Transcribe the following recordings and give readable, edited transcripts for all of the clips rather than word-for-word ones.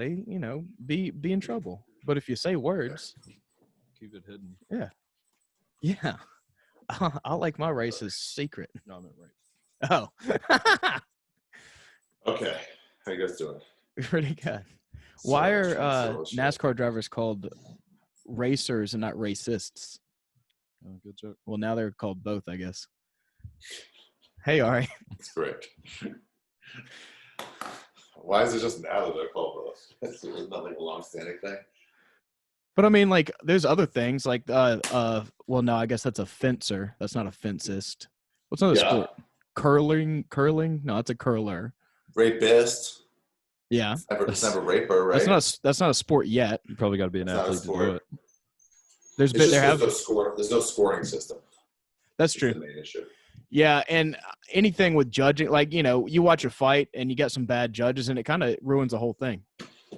you know, be in trouble. But if you say words, keep it hidden. Yeah. I like my races secret. No, I meant right. Oh. Okay. How you guys doing? Pretty good. Why are NASCAR drivers called racers and not racists? Oh, good joke. Well, now they're called both, I guess. Hey, Ari. That's great. Why is it just now that they're called both? It's not like a long-standing thing. But I mean, like, there's other things like, well, no, I guess that's a fencer. That's not a fencist. What's another sport? Curling? No, it's a curler. Rapist. Yeah. It's never raper, right? That's not a sport yet. You probably got to be an athlete to do it. There's no scoring system. That's true. The main issue. Yeah, and anything with judging, like, you know, you watch a fight and you got some bad judges, and it kind of ruins the whole thing.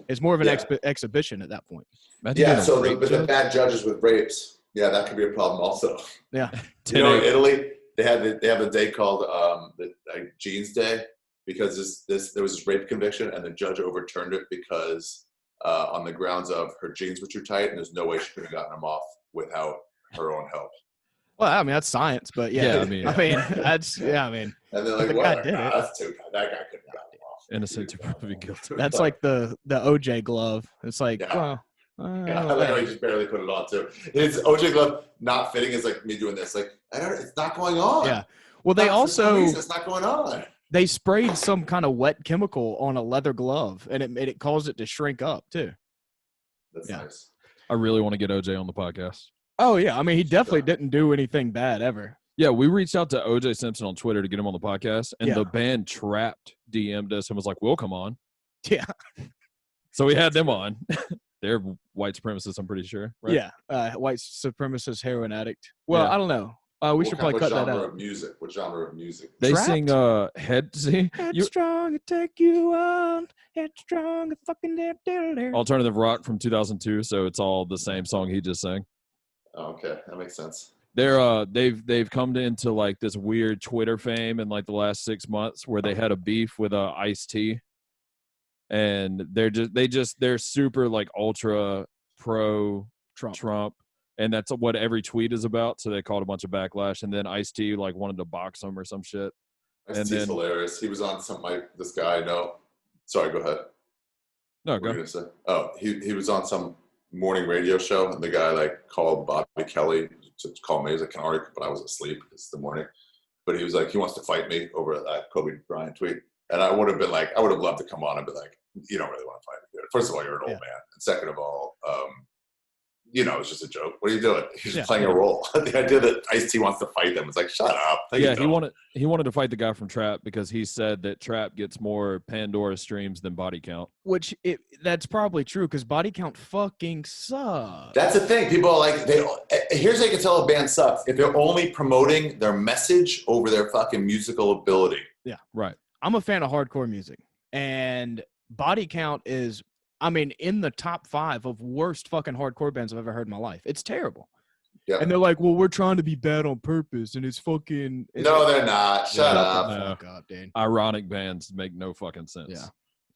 It's more of an exhibition at that point. But the bad judges with rapes, that could be a problem also. Yeah. You know, in Italy, they have a day called Jeans Day because there was this rape conviction, and the judge overturned it because on the grounds of her jeans were too tight, and there's no way she could have gotten them off without her own help. Well, I mean, that's science, but I mean, that's, And they're like, the guy did it. That's too tight. That guy couldn't have gotten them off. Innocent to proven guilty. That's like the OJ glove. It's like, well. I like how he just barely put it on too. His OJ glove not fitting is like me doing this. Like, it's not going on. Yeah. Well, they also. It's not going on. They sprayed some kind of wet chemical on a leather glove, and it caused it to shrink up too. That's nice. I really want to get OJ on the podcast. Oh, yeah. I mean, he definitely didn't do anything bad ever. Yeah, we reached out to OJ Simpson on Twitter to get him on the podcast, and the band Trapt DM'd us and was like, we'll come on. Yeah. So we had them on. They're white supremacists, I'm pretty sure. Right? Yeah. White supremacist heroin addict. Well, I don't know. We should probably cut that out. What genre of music? They Trapt? sing Headstrong, take you on. Headstrong, fucking alternative rock from 2002, so it's all the same song he just sang. Oh, okay, that makes sense. They've come into like this weird Twitter fame in like the last 6 months where they had a beef with Ice-T, and they're super like ultra pro Trump, and that's what every tweet is about. So they called a bunch of backlash, and then Ice-T like wanted to box him or some shit. Ice-T's hilarious. He was on this guy. No, sorry, go ahead. No, go. What were you gonna say? Oh, he was on some morning radio show, and the guy like called Bobby Kelly to call me. He was like, but I was asleep. It's the morning. But he was like, he wants to fight me over that Kobe Bryant tweet. And I would have loved to come on and be like, you don't really want to fight me. First of all, you're an old man. And second of all, it's just a joke. What are you doing? He's just playing a role. The idea that Ice-T wants to fight them, it's like, shut up. He wanted to fight the guy from Trapt because he said that Trapt gets more Pandora streams than Body Count. Which that's probably true because Body Count fucking sucks. That's the thing. People are like, here's how you can tell a band sucks. If they're only promoting their message over their fucking musical ability. Yeah, right. I'm a fan of hardcore music, and Body Count is, I mean, in the top 5 of worst fucking hardcore bands I've ever heard in my life. It's terrible. Yeah. And they're like, well, we're trying to be bad on purpose, and it's fucking. No, they're not. Shut up. Fuck up, dude. Ironic bands make no fucking sense. Yeah.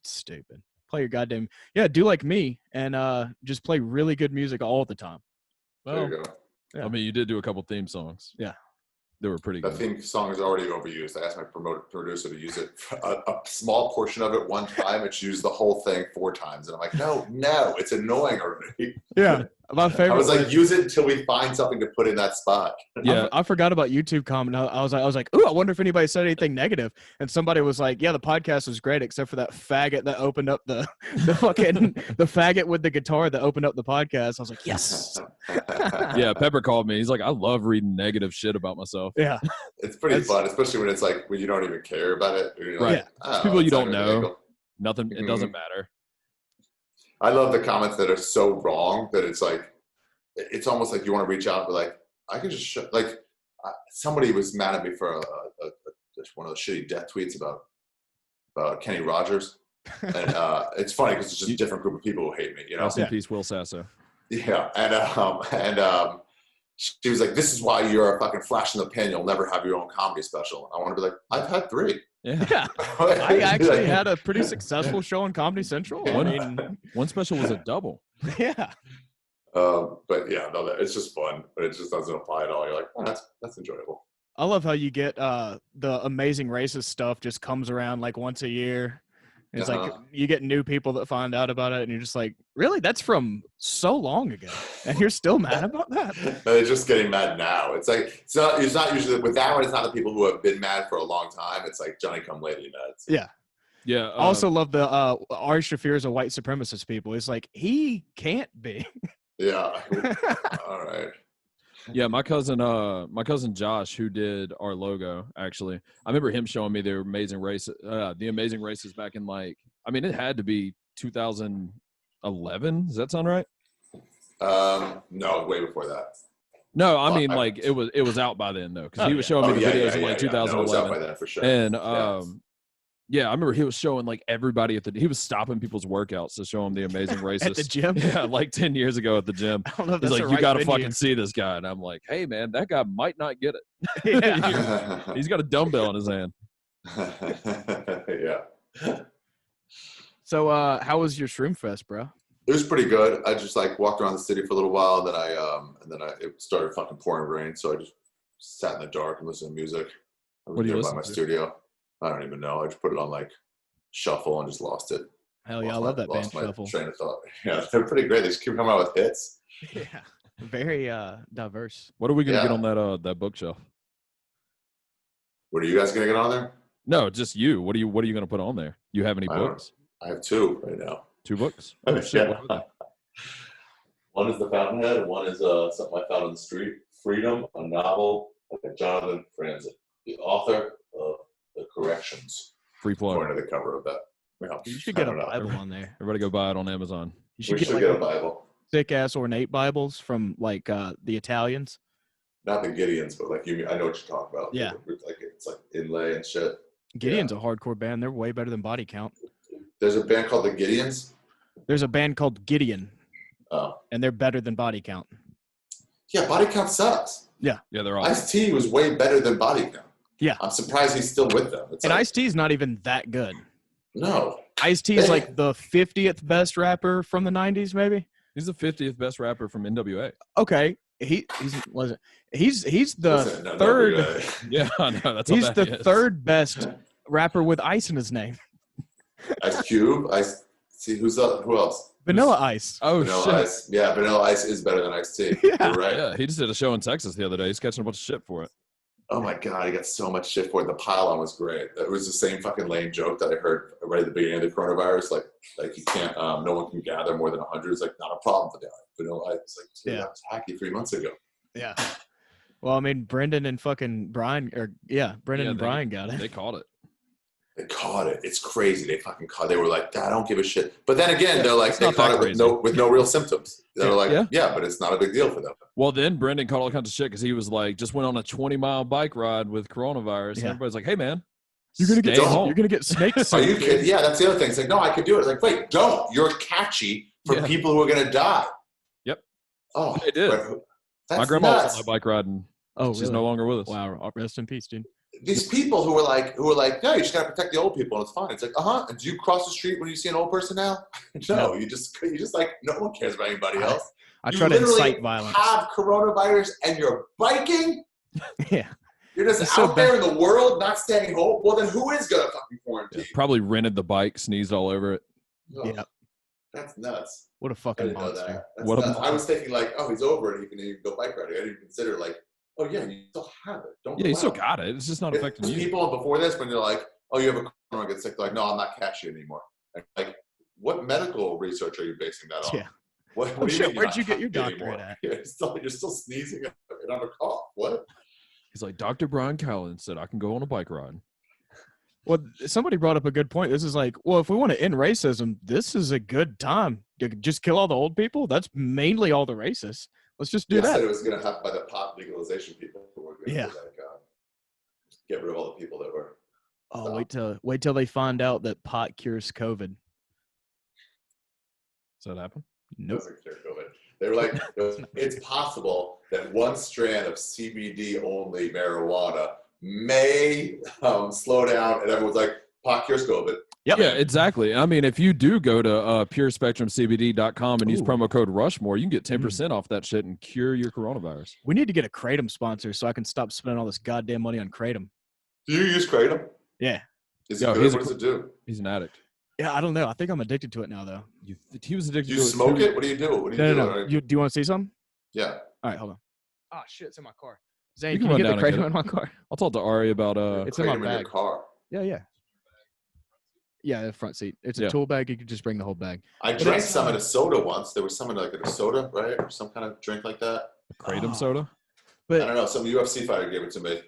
It's stupid. Play your goddamn. Yeah, do like me and just play really good music all the time. Well, there you go. Yeah. I mean, you did do a couple theme songs. Yeah. They were pretty good. The theme song is already overused. I asked my producer to use it a small portion of it one time. It's used the whole thing 4 times. And I'm like, no, it's annoying already. Yeah. My favorite. I was like, use it until we find something to put in that spot. Yeah. I forgot about YouTube comment. I was like, ooh, I wonder if anybody said anything negative. And somebody was like, yeah, the podcast was great, except for that faggot that opened up the fucking the faggot with the guitar that opened up the podcast. I was like, yes. Yeah, Pepper called me. He's like, I love reading negative shit about myself. Yeah. It's pretty fun, especially when it's like when you don't even care about it. You're right. Like, oh, people you don't know. Nothing. It doesn't matter. I love the comments that are so wrong that it's like, it's almost like you want to reach out and be like, I can just somebody was mad at me for one of those shitty death tweets about Kenny Rogers. And it's funny because it's just a different group of people who hate me, you know? Rest in peace, Will Sasso. Yeah. And she was like, this is why you're a fucking flash in the pan. You'll never have your own comedy special. I want to be like, I've had 3. Yeah. I actually had a pretty successful show on Comedy Central. I mean, one special was a double. Yeah. But yeah, no, it's just fun, but it just doesn't apply at all. You're like, oh, that's enjoyable. I love how you get the Amazing Racist stuff just comes around like once a year. It's like you get new people that find out about it, and you're just like, really? That's from so long ago, and you're still mad about that? They're just getting mad now. It's like it's not usually with that one. It's not the people who have been mad for a long time. It's like Johnny Come Lately mad. Yeah. Yeah. I also love the Ari Shaffir is a white supremacist people. It's like he can't be. Yeah. All right. Yeah, my cousin Josh, who did our logo, actually, I remember him showing me the Amazing Races back in it had to be 2011. Does that sound right? No, way before that. No, I mean it was out by then though, because he was showing me the videos in 2011. No, it was out by then for sure. And yeah, I remember he was showing everybody he was stopping people's workouts to show them the Amazing Races at the gym. Yeah, 10 years ago at the gym. I don't know if he's that's like, the you got to right fucking see this guy, and I'm like, hey man, that guy might not get it. Yeah. He's got a dumbbell in his hand. Yeah. So, how was your shroomfest, bro? It was pretty good. I just walked around the city for a little while, and then it started fucking pouring rain, so I just sat in the dark and listened to music. I was there by my studio. I don't even know. I just put it on shuffle and just lost it. Hell yeah, I love that band Shuffle. Train of thought. Yeah, they're pretty great. They just keep coming out with hits. Yeah, very diverse. What are we gonna get on that bookshelf? What are you guys gonna get on there? No, just you. What are you gonna put on there? You have any books? I have 2 right now. 2 books? Oh, shit. Yeah. One is The Fountainhead, and one is something I found on the street. Freedom, a novel by Jonathan Franzen, the author of The Corrections. Free plug. According to the cover of that. Well, You should get a Bible on there. Everybody go buy it on Amazon. You should get a Bible. Thick ass ornate Bibles from the Italians. Not the Gideons, but I know what you're talking about. Yeah. It's inlay and shit. Gideon's a hardcore band. They're way better than Body Count. There's a band called the Gideons. There's a band called Gideon. Oh. And they're better than Body Count. Yeah, Body Count sucks. Yeah. Yeah, they're awesome. Ice-T was way better than Body Count. Yeah. I'm surprised he's still with them. And Ice-T's not even that good. No. Ice-T is the 50th best rapper from the 90s, maybe? He's the 50th best rapper from NWA. Okay. He's the third. Yeah, I know. That's he's the third best rapper with ice in his name. Ice Cube. Who else? Vanilla Ice. Oh, Vanilla shit. Ice. Yeah, Vanilla Ice is better than Ice-T. Yeah. You're right. Yeah, he just did a show in Texas the other day. He's catching a bunch of shit for it. Oh my God, I got so much shit for it. The pylon was great. It was the same fucking lame joke that I heard right at the beginning of the coronavirus. Like you can't, no one can gather more than 100. It's not a problem for that. Vanilla Ice. Dude, that was hacky 3 months ago. Yeah. Well, I mean, Brendan and fucking Brian, and Brian got it. They caught it. They caught it. It's crazy. They fucking caught it. They were like, I don't give a shit. But then again, they're like, they caught it with no real symptoms. They're like, yeah, but it's not a big deal for them. Well, then Brendan caught all kinds of shit because he was just went on a 20-mile bike ride with coronavirus. And everybody's like, hey, man, you're going to get snakes. Are you kidding? Yeah, that's the other thing. It's like, no, I could do it. It's like, wait, don't. You're catchy for people who are going to die. Yep. Oh, they did. That's my grandma nuts. was on my bike ride and she's really? no longer with us. Wow. Rest in peace, dude. These people who were like, no, you just got to protect the old people and it's fine. It's like, and do you cross the street when you see an old person now? No, you just no one cares about anybody else. I try to incite violence. You have coronavirus and you're biking? Yeah. You're just out there in the world not staying home? Well, then who is going to fucking quarantine? Yeah, probably rented the bike, sneezed all over it. Oh, yeah. That's nuts. What a fucking monster. I was thinking he's over it. He can go bike riding. I didn't even consider oh yeah, you still have it. You still got it. It's just not affecting you. People before this, when they're like, oh, you have a corona, get sick. They're like, no, I'm not catchy anymore. Like, what medical research are you basing that on? Yeah. What do you mean where'd you get your doctorate at? You're still sneezing and have a cough. What? He's like, Dr. Brian Callen said I can go on a bike ride. Well, somebody brought up a good point. This is if we want to end racism, this is a good time to just kill all the old people. That's mainly all the racists. Let's just do that. I said it was going to happen by the pot legalization people who were going to get rid of all the people that were. Oh, wait till they find out that pot cures COVID. Does that happen? Nope. Doesn't cure COVID. They were like, it's possible that one strand of CBD only marijuana may slow down, and everyone's like, "Pak, here's COVID." Yep. Yeah, exactly. I mean, if you do go to purespectrumcbd.com and use promo code RUSHMORE, you can get 10% off that shit and cure your coronavirus. We need to get a kratom sponsor so I can stop spending all this goddamn money on kratom. Do you use kratom? Yeah. Is it good? What does it do? He's an addict. Yeah, I don't know. I think I'm addicted to it now, though. He was addicted to it. You smoke it? What do you do? What do you do? No. Do you want to see something? Yeah. All right, hold on. Oh, shit, it's in my car. Zane, can you get the kratom in my car? I'll talk to Ari about it's in my bag. In your car. Yeah. Yeah, the front seat. It's a tool bag. You can just bring the whole bag. I drank some in a soda once. There was some in like a soda, right? Or some kind of drink like that. Kratom soda? But I don't know. Some UFC fighter gave it to me.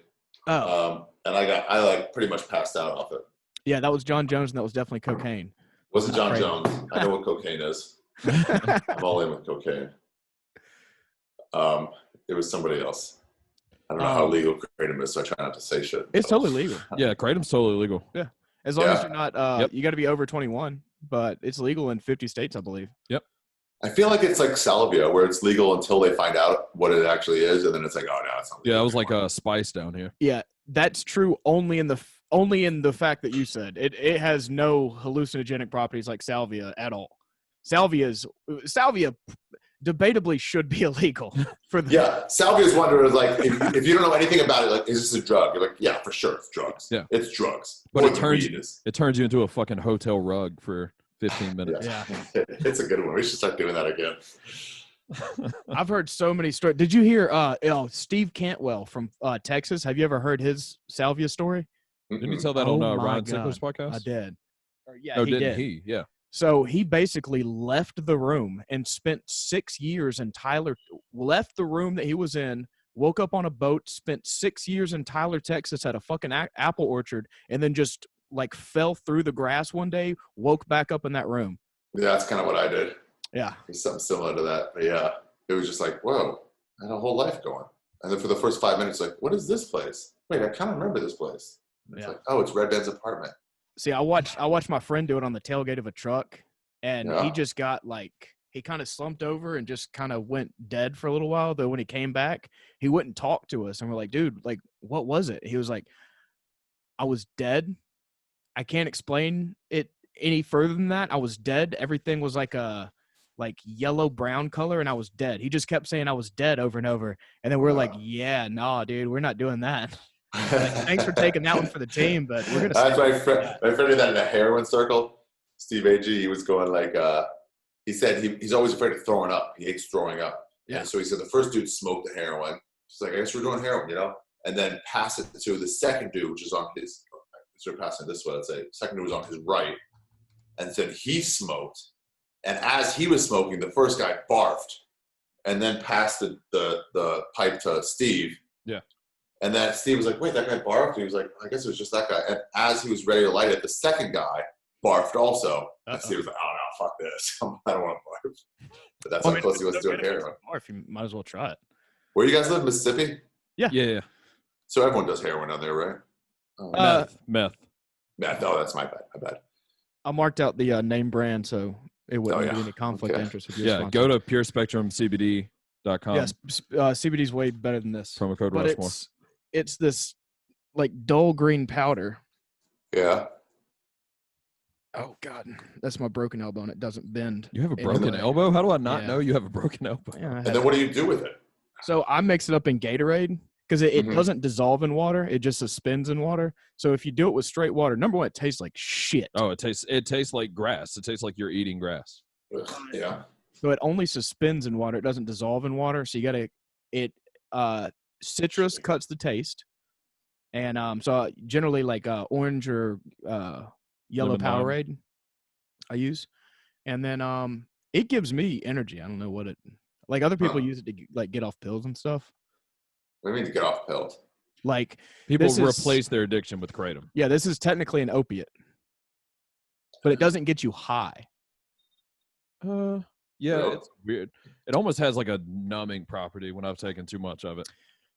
Oh. And I like pretty much passed out off it. Yeah, that was John Jones, and that was definitely cocaine. Wasn't John Jones. I know what cocaine is. I'm all in with cocaine. It was somebody else. I don't know how legal kratom is, so I try not to say shit. It's totally legal. Yeah, kratom's totally legal. Yeah. As long as you're not, you got to be over 21, but it's legal in 50 states, I believe. Yep. I feel like it's like salvia, where it's legal until they find out what it actually is, and then it's like, oh no, it's not legal. Yeah, it was like a spice down here. Yeah, that's true only in the fact that you said it has no hallucinogenic properties like salvia at all. Salvia debatably should be illegal for the salvia is one where like if you don't know anything about it, like, is this a drug? You're like, yeah, for sure, it's drugs. Yeah, it's drugs. But it turns you into a fucking hotel rug for 15 minutes. Yeah. It's a good one. We should start doing that again. I've heard so many stories. Did you hear Steve Cantwell from Texas? Have you ever heard his salvia story? Didn't you tell that on Ryan Sickler's podcast? I did. He? Yeah. So he basically left the room and spent 6 years in Tyler. Left the room that he was in, woke up on a boat, spent 6 years in Tyler, Texas at a fucking apple orchard, and then just like fell through the grass one day, woke back up in that room. Yeah, that's kind of what I did. Yeah. It's something similar to that. But yeah, it was just like, whoa, I had a whole life going. And then for the first 5 minutes, like, what is this place? Wait, I kind of remember this place. It's like, oh, it's Red Ben's apartment. See, I watched my friend do it on the tailgate of a truck, and he just got like, he kind of slumped over and just kind of went dead for a little while. Though when he came back, he wouldn't talk to us. And we're like, dude, like, what was it? He was like, I was dead. I can't explain it any further than that. I was dead. Everything was like a yellow brown color, and I was dead. He just kept saying I was dead over and over. And then we're like, yeah, nah, dude, we're not doing that. Like, thanks for taking that one for the team, but we're gonna. That's my friend did that in a heroin circle. Steve Ag, he was going like, he said he's always afraid of throwing up. He hates throwing up. Yeah. And so he said the first dude smoked the heroin. He's like, I guess we're doing heroin, and then pass it to the second dude, which is on his. Sort of passing this way, I'd say. Second dude was on his right, and said he smoked. And as he was smoking, the first guy barfed, and then passed the pipe to Steve. Yeah. And then Steve was like, wait, that guy barfed? And he was like, I guess it was just that guy. And as he was ready to light it, the second guy barfed also. And Steve was like, oh, no, fuck this. I don't want to barf. But that's how close he was to doing heroin. Barf, you might as well try it. Where you guys live, Mississippi? Yeah. So everyone does heroin down there, right? Oh, meth. Oh, that's my bad. I marked out the name brand, so it wouldn't be any conflict of interest with your sponsor. Go to purespectrumcbd.com. Yes, CBD is way better than this. Promo code RUSHMORE. It's this like dull green powder. Yeah. Oh God, that's my broken elbow, and it doesn't bend. You have a broken elbow? How do I not know you have a broken elbow? Yeah, and then what do you do with it? So I mix it up in Gatorade because it doesn't dissolve in water; it just suspends in water. So if you do it with straight water, number one, it tastes like shit. Oh, it tastes like grass. It tastes like you're eating grass. Yeah. So it only suspends in water; it doesn't dissolve in water. So you gotta citrus cuts the taste, and so generally like orange or yellow Powerade I use, and then it gives me energy. I don't know what it like. Other people use it to like get off pills and stuff. What do you mean to get off pills? Like people replace their addiction with kratom. Yeah, this is technically an opiate, but it doesn't get you high. Yeah, it's weird. It almost has like a numbing property when I've taken too much of it.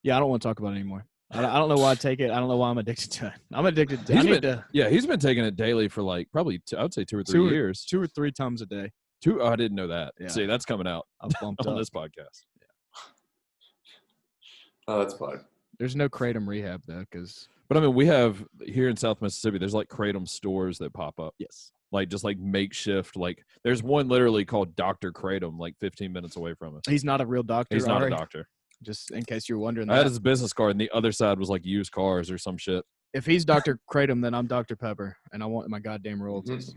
Yeah, I don't want to talk about it anymore. I don't know why I take it. I don't know why I'm addicted to it. I'm addicted to it. He's been taking it daily for like probably, I would say 2 or 3 years. 2 or 3 times a day. Oh, I didn't know that. Yeah. See, that's coming out I've bumped on up. this podcast. Yeah. Oh, that's fine. There's no kratom rehab though, because. But I mean, we have here in South Mississippi. There's like kratom stores that pop up. Yes. Like just like makeshift. Like there's one literally called Dr. Kratom, like 15 minutes away from us. He's not a real doctor. He's not a doctor. Just in case you're wondering. I had his business card, and the other side was like used cars or some shit. If he's Dr. Kratom, then I'm Dr. Pepper, and I want my goddamn royalties.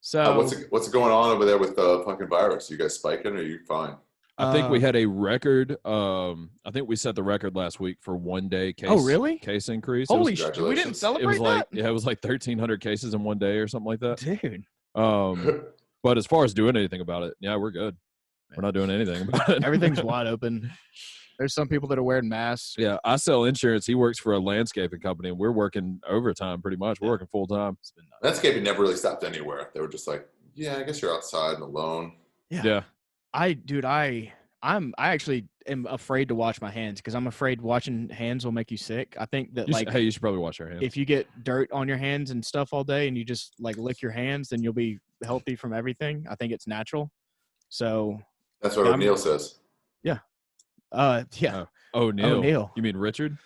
So what's going on over there with the fucking virus? You guys spiking, or are you fine? I think we had a record. I think we set the record last week for 1 day case. Oh, really? Case increase. Holy shit! We didn't celebrate it was like that? it was like 1,300 cases in 1 day or something like that. Dude. But as far as doing anything about it, yeah, we're good. We're not doing anything about it. Everything's wide open. There's some people that are wearing masks. Yeah, I sell insurance. He works for a landscaping company, and we're working overtime pretty much. We're working full time. Landscaping never really stopped anywhere. They were just like, yeah, I guess you're outside and alone. Yeah. I actually am afraid to wash my hands because I'm afraid washing hands will make you sick. I think that you should probably wash your hands. If you get dirt on your hands and stuff all day and you just like lick your hands, then you'll be healthy from everything. I think it's natural. So that's what O'Neill says. Yeah. Yeah. O'Neill. You mean Richard?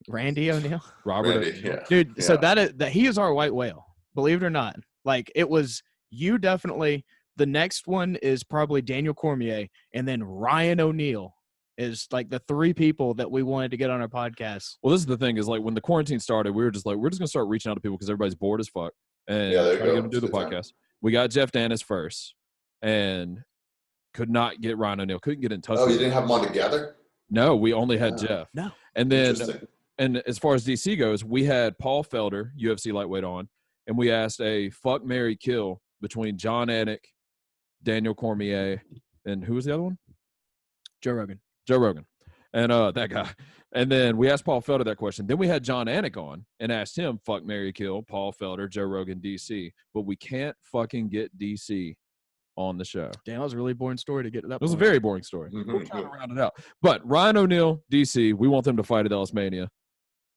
Randy O'Neill? Robert? Randy, yeah. Dude, so that he is our white whale. Believe it or not. Like it was you definitely. The next one is probably Daniel Cormier, and then Ryan O'Neill is like the three people that we wanted to get on our podcast. Well, this is the thing is like when the quarantine started, we were just like, we're just going to start reaching out to people because everybody's bored as fuck and try to get them to do the podcast. We got Jeff Dennis first and could not get Ryan O'Neill. Couldn't get in touch with him. You didn't have them on together? No, we only had Jeff. No. And then, and as far as DC goes, we had Paul Felder, UFC lightweight on, and we asked a fuck, marry, kill between John Anik, Daniel Cormier, and who was the other one? Joe Rogan. And that guy. And then we asked Paul Felder that question. Then we had John Anik on and asked him, fuck, marry, kill, Paul Felder, Joe Rogan, DC. But we can't fucking get DC on the show. Damn, that was a really boring story to get to that point. It was a very boring story. We're trying to round it out. But Ryan O'Neill, DC, we want them to fight at EllisMania.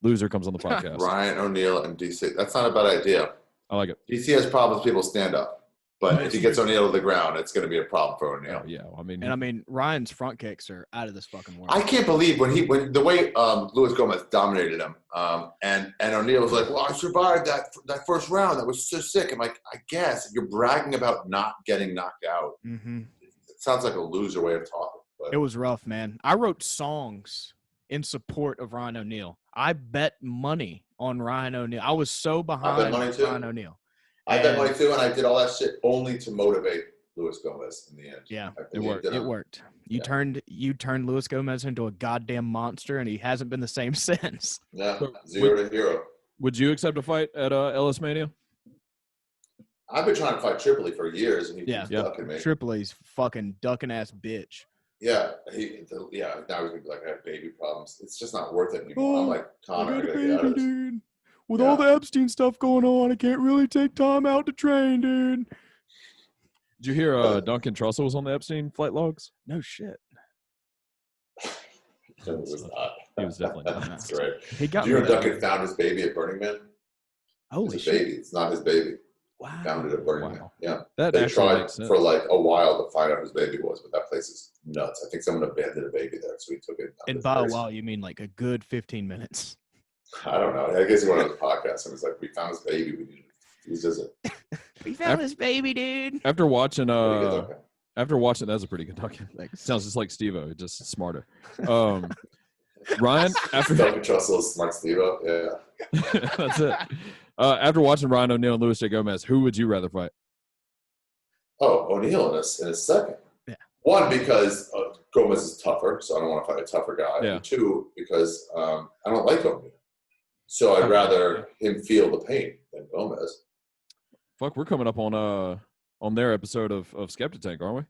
Loser comes on the podcast. Ryan O'Neill and DC. That's not a bad idea. I like it. DC has problems people stand up. But if he gets O'Neill to the ground, it's going to be a problem for O'Neill. Yeah, I mean, Ryan's front kicks are out of this fucking world. I can't believe when the way Luis Gomez dominated him, and O'Neill was like, "Well, I survived that first round. That was so sick." I'm like, I guess you're bragging about not getting knocked out. Mm-hmm. It sounds like a loser way of talking. But. It was rough, man. I wrote songs in support of Ryan O'Neill. I bet money on Ryan O'Neill. I was so behind Ryan O'Neill. I bet money too, and I did all that shit only to motivate Luis Gomez in the end. Yeah, it worked. It worked. You turned Luis Gomez into a goddamn monster, and he hasn't been the same since. Yeah, 0 to hero. Would you accept a fight at EllisMania? I've been trying to fight Tripoli for years, and he's ducking me. Tripoli's fucking ducking ass bitch. Yeah, now he's gonna be like, I have baby problems. It's just not worth it anymore. I'm like, Connor, I gotta get out of this. Dude. With all the Epstein stuff going on, I can't really take time out to train, dude. Did you hear Duncan Trussells was on the Epstein flight logs? No shit. He was not. He was definitely not. That's right. Did you hear Duncan found his baby at Burning Man? Holy shit. Baby. It's not his baby. Wow. He found it at Burning Man. Yeah. They tried for like a while to find out whose baby it was, but that place is nuts. I think someone abandoned a baby there, so he took it. And by a while, you mean like a good 15 minutes. I don't know. I guess he went on his podcast and was like, "We found his baby. We need to visit." We found his baby, dude. After watching, that's a pretty good Duncan. Sounds just like Steve-O, just smarter. Ryan, after Duncan Trussells, smart Steve-O. Yeah, that's it. After watching Ryan O'Neill and Luis J. Gomez, who would you rather fight? Oh, O'Neill in a second. Yeah. One, because Gomez is tougher, so I don't want to fight a tougher guy. Yeah. And two, because I don't like O'Neill. So I'd rather him feel the pain than Gomez. Fuck, we're coming up on their episode of Skeptic Tank, aren't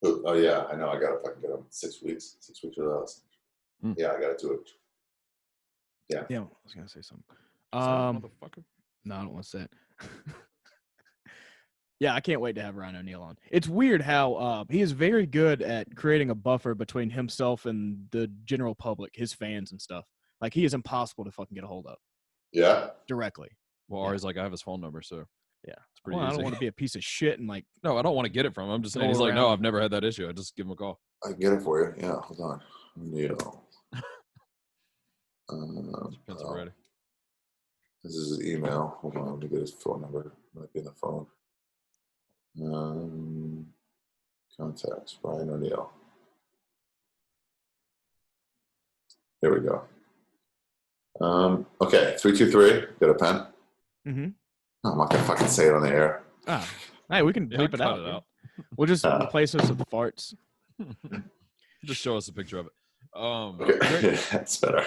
we? Oh yeah, I know. I gotta fucking get him 6 weeks. 6 weeks or less. Yeah, I gotta do it. Yeah. Yeah, I was gonna say something. Motherfucker. No, I don't want to say it. Yeah, I can't wait to have Ryan O'Neill on. It's weird how he is very good at creating a buffer between himself and the general public, his fans and stuff. Like, he is impossible to fucking get a hold of. Yeah. Directly. Well, Ari's like, I have his phone number, so yeah, it's pretty easy. I don't want to be a piece of shit and like. No, I don't want to get it from him. I'm just saying. He's like, no, I've never had that issue. I just give him a call. I can get it for you. Yeah, hold on. O'Neill. Depends already. This is his email. Hold on, let me get his phone number. It might be in the phone. Contacts, Ryan O'Neill. There we go. Okay, 323. Got a pen? Mm-hmm. Oh, I'm not gonna fucking say it on the air. Oh. Hey, we can bleep it out. We'll just replace this with farts. Just show us a picture of it. Okay. That's better.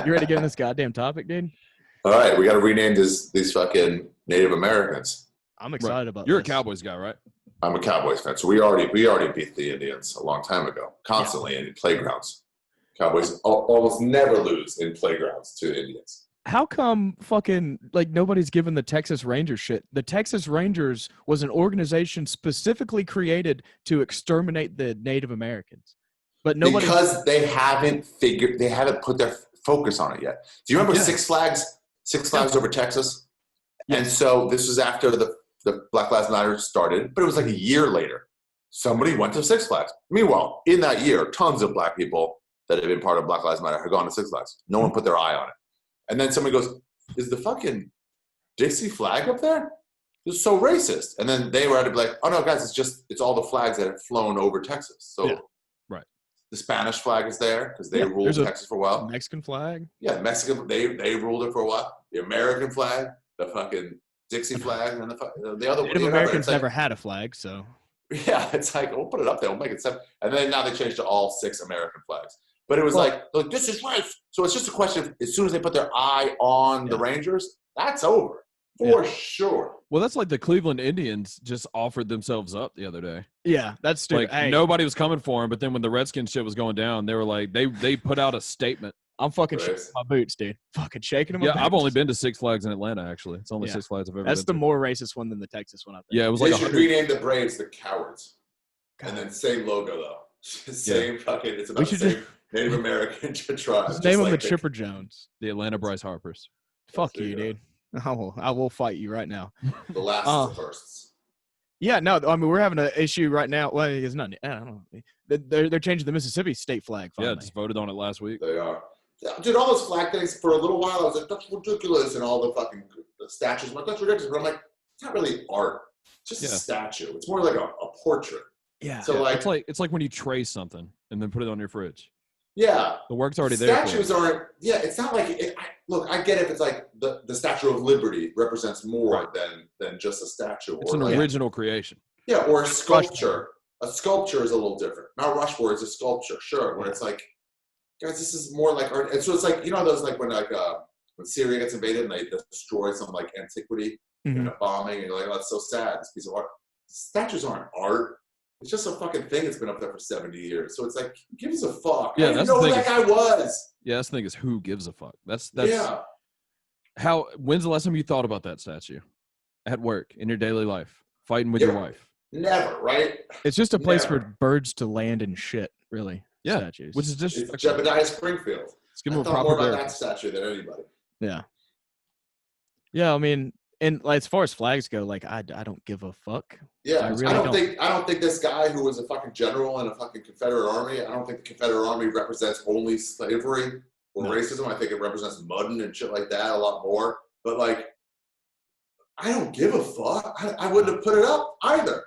You ready to get in this goddamn topic, dude? All right, we got to rename these fucking Native Americans. I'm excited about You're this. a Cowboys guy, right? I'm a Cowboys fan, so we already beat the Indians a long time ago, constantly in playgrounds. Cowboys almost never lose in playgrounds to Indians. How come fucking like nobody's given the Texas Rangers shit? The Texas Rangers was an organization specifically created to exterminate the Native Americans, but nobody because they haven't put their focus on it yet. Do you remember Six Flags over Texas? Yeah. And so this was after the Black Lives Matter started, but it was like a year later. Somebody went to Six Flags. Meanwhile, in that year, tons of black people that had been part of Black Lives Matter had gone to Six Flags. No one put their eye on it. And then somebody goes, is the fucking Dixie flag up there? It's so racist. And then they were to be like, oh no, guys, it's all the flags that have flown over Texas. So right. The Spanish flag is there because they ruled Texas for a while. Mexican flag. Yeah, Mexican. They ruled it for a while. The American flag, the fucking Dixie flag, and the other. Native Americans never had a flag, so. Yeah, it's like we'll put it up there. We'll make it 7. And then now they changed to all 6 American flags. But it was like this is right. So it's just a question of as soon as they put their eye on the Rangers, that's over for sure. Well, that's like the Cleveland Indians just offered themselves up the other day. Yeah, that's stupid. Like nobody was coming for them, but then when the Redskins shit was going down, they were like they put out a statement. I'm fucking shaking my boots, dude. Fucking shaking them. I've only been to Six Flags in Atlanta. Actually, it's only Six Flags I've ever. That's been the more racist one than the Texas one. I think. Yeah, it was they like should rename the Braves the Cowards, and then same logo though. Same fucking. It's about the same Native American tribes. Name them the Chipper Jones. The Atlanta Bryce Harpers. Fuck you, dude. I will fight you right now. The last of the firsts. Yeah, no, I mean we're having an issue right now. Well, it's not. I don't know. They're changing the Mississippi state flag. Finally. Yeah, just voted on it last week. They are. Dude, all those flag things for a little while, I was like, that's ridiculous, and all the fucking statues. I'm like, that's ridiculous. But I'm like, it's not really art. It's just a statue. It's more like a portrait. Yeah. So it's like when you trace something and then put it on your fridge. Yeah. The work's already there. Statues aren't. Yeah, it's not like. Look, I get if it's like the Statue of Liberty represents more than just a statue. It's an original creation. Yeah, or a sculpture. A sculpture is a little different. Mount Rushmore is a sculpture, sure. Where it's like, guys, this is more like art. And so it's like those like when Syria gets invaded and they destroy some like antiquity in a bombing, and you're like, oh, that's so sad. This piece of art. Statues aren't art. It's just a fucking thing that's been up there for 70 years. So it's like, who gives a fuck? Yeah, I didn't know who that guy was. Yeah, that's the thing is who gives a fuck. That's when's the last time you thought about that statue? At work, in your daily life, fighting with your wife. Never, right? It's just a place for birds to land and shit, really. Yeah, statues. Which is just it's Jebediah Springfield. Let's give him I thought more about that statue than anybody. Yeah. Yeah, I mean, and like, as far as flags go, like I don't give a fuck. Yeah, I don't think this guy who was a fucking general in a fucking Confederate army. I don't think the Confederate army represents only slavery or racism. I think it represents mudding and shit like that a lot more. But like, I don't give a fuck. I wouldn't have put it up either.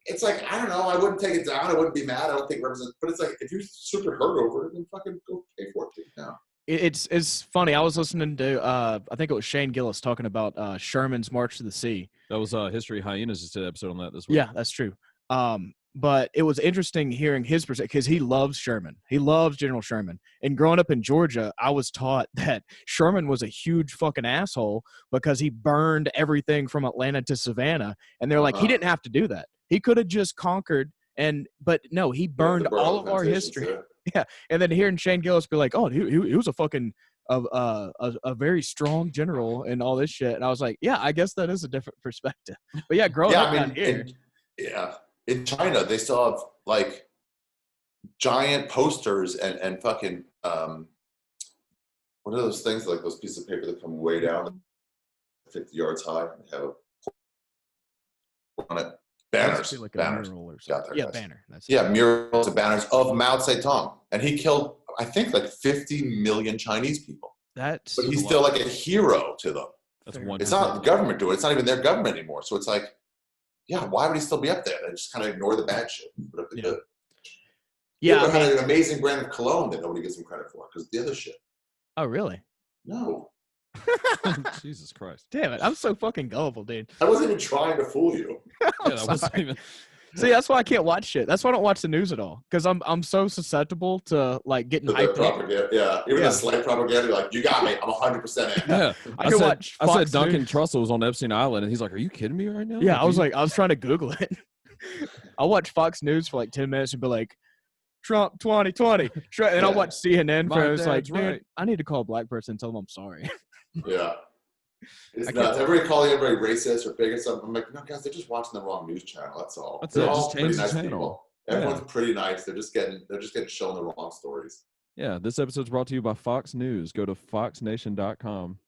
It's like, I don't know. I wouldn't take it down. I wouldn't be mad. I don't think it represents. But it's like, if you're super hurt over it, then fucking go pay for it now. It's funny. I was listening to I think it was Shane Gillis talking about Sherman's March to the Sea. That was History Hyenas just did an episode on that this week. Yeah, that's true. But it was interesting hearing his perspective because he loves Sherman. He loves General Sherman. And growing up in Georgia, I was taught that Sherman was a huge fucking asshole because he burned everything from Atlanta to Savannah. And they're like, he didn't have to do that. He could have just conquered. But no, he burned all of our history. Yeah. And then hearing Shane Gillis be like, oh, he was a fucking a very strong general and all this shit. And I was like, yeah, I guess that is a different perspective. But yeah, growing up down here. In China, they still have like giant posters and fucking what are those things, like those pieces of paper that come way down 50 yards high and have on it banners. Like banners. A mural or something. Yeah, banner. Murals and banners of Mao Zedong, and he killed I think like 50 million Chinese people. But he's still like a hero to them. That's one. It's not the government doing it. It's not even their government anymore. So it's like, yeah, why would he still be up there? They just kind of ignore the bad shit. Put up the good. Yeah, had an amazing brand of cologne that nobody gives him credit for because the other shit. Oh, really? No. Jesus Christ. Damn it. I'm so fucking gullible, dude. I wasn't even trying to fool you. Yeah, that wasn't even... See, that's why I can't watch shit. That's why I don't watch the news at all. Because I'm so susceptible to like getting hyped up. Yeah. Even the slight propaganda, you're like, you got me. I'm 100% in. Yeah. I said Duncan Trussells was on Epstein Island, and he's like, are you kidding me right now? Yeah, I was trying to Google it. I'll watch Fox News for like 10 minutes and be like, Trump 2020. And I'll watch CNN for it's like, right. I need to call a black person and tell them I'm sorry. Yeah. It's nuts. Everybody calling everybody racist or bigot something. I'm like, no, guys, they're just watching the wrong news channel. That's all. They're all pretty nice people. Everyone's pretty nice. They're just getting shown the wrong stories. Yeah, this episode's brought to you by Fox News. Go to foxnation.com.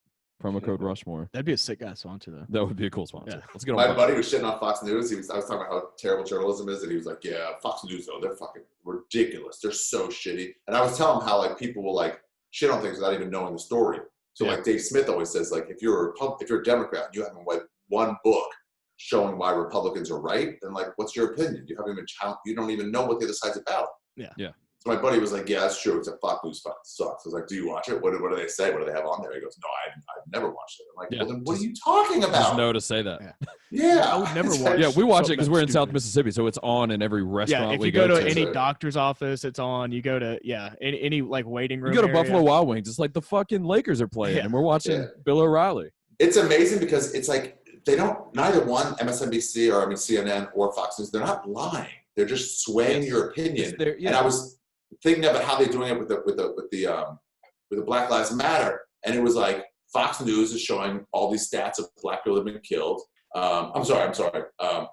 Promo code Rushmore. That'd be a sick guy sponsor, though. That would be a cool sponsor. Yeah. Let's get on. My buddy was shitting on Fox News. I was talking about how terrible journalism is, and he was like, "Yeah, Fox News though, they're fucking ridiculous. They're so shitty." And I was telling him how like people will like shit on things without even knowing the story. So like Dave Smith always says, like if you're a Democrat, and you haven't read one book showing why Republicans are right, then like what's your opinion? You haven't even you don't even know what the other side's about. Yeah. Yeah. So my buddy was like, yeah, that's true. Except Fox News fucking sucks. I was like, do you watch it? What do they say? What do they have on there? He goes, no, I've never watched it. I'm like, well, then what are you talking about? Just no to say that. Yeah. I would never watch. Yeah, we watch it because we're in South Mississippi, so it's on in every restaurant. Yeah, if you go to any doctor's office, it's on. You go to any like waiting room. You go to Buffalo Wild Wings, it's like the fucking Lakers are playing, and we're watching Bill O'Reilly. It's amazing because it's like they don't. Neither one, MSNBC or CNN or Fox News, they're not lying. They're just swaying your opinion. And I was thinking about how they're doing it with the Black Lives Matter, and it was like Fox News is showing all these stats of black people that have been killed. I'm sorry.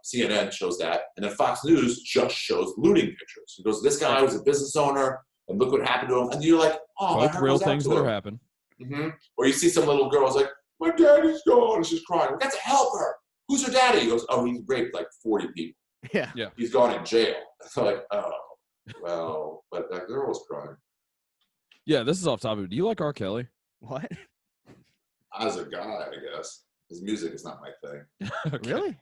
CNN shows that, and then Fox News just shows looting pictures. It goes, this guy was a business owner, and look what happened to him. And you're like, oh, both real things that happen. Mm-hmm. Or you see some little girl's like, my daddy's gone, and she's crying. We got to help her. Who's her daddy? He goes, oh, he raped like 40 people. Yeah. He's gone in jail. So like, oh. Well, but that girl was crying. Yeah, this is off topic. Do you like R. Kelly? What? As a guy, I guess. His music is not my thing. Okay. Really?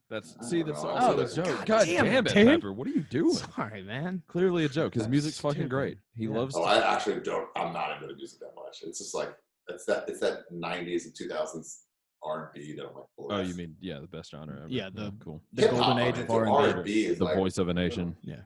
That's a joke. God damn it, Pepper. What are you doing? Sorry, man. Clearly a joke. His music's fucking great. He loves. Oh, I actually don't. I'm not into the music that much. It's just like it's that 90s and 2000s R&B that I'm like. Oh, you mean the best genre ever? Yeah, cool. The golden age of R&B is the like, voice of a nation. Yeah.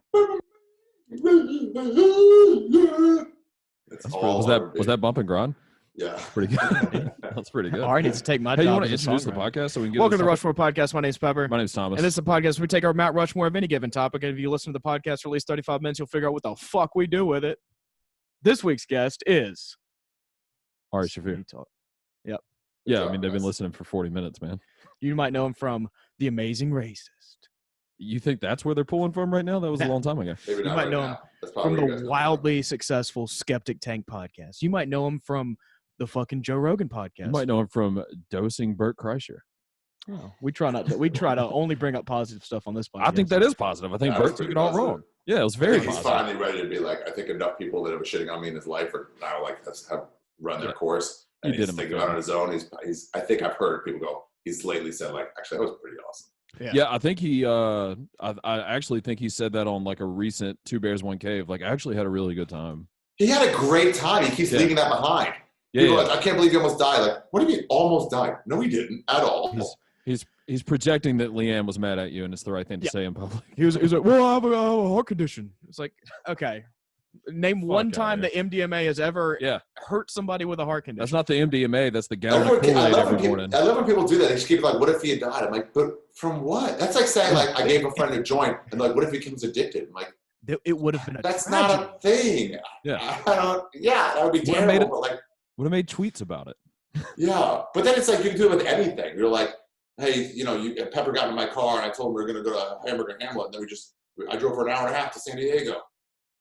Was that bump and grind? Yeah. Pretty good. That's pretty good. Ari needs to take my job. You want to introduce the podcast so we can get Welcome to the Rushmore Podcast. My name's Pepper. My name's Thomas. And this is a podcast where we take our Mount Rushmore of any given topic, and if you listen to the podcast for at least 35 minutes, you'll figure out what the fuck we do with it. This week's guest is Ari Shaffir. Yep. Yeah, I mean, they've been listening for 40 minutes, man. You might know him from The Amazing Racist. You think that's where they're pulling from right now? That was a long time ago. You might know him from the wildly successful Skeptic Tank podcast. You might know him from the fucking Joe Rogan podcast. You might know him from dosing Bert Kreischer. Oh, we try to only bring up positive stuff on this podcast. I think that is positive. I think Bert took it all wrong. Yeah, it was very positive. He's finally ready to be like, I think enough people that have been shitting on me in his life are now like have run their course. And he's thinking about it on his own. He's I think I've heard people go, he's lately said like, actually, that was pretty awesome. Yeah, I think he. I actually think he said that on like a recent Two Bears One Cave. Like, I actually had a really good time. He had a great time. He keeps leaving that behind. Yeah, like, I can't believe he almost died. Like, what do you mean almost died? No, he didn't at all. He's projecting that Leanne was mad at you, and it's the right thing to say in public. He was like, well, I have a heart condition. It's like, okay. Name one time the MDMA has ever hurt somebody with a heart condition. That's not the MDMA. That's the gallon of Kool-Aid every morning. I love when people do that. They just keep like, what if he had died? I'm like, but from what? That's like saying like, I gave a friend a joint, and like, what if he becomes addicted? I'm like, it would have been That's tragedy. Not a thing. Yeah. That would be terrible. Would have made tweets about it. Yeah. But then it's like, you can do it with anything. You're like, hey, Pepper got in my car, and I told him we were going to go to Hamburger Hamlet, and then I drove for an hour and a half to San Diego.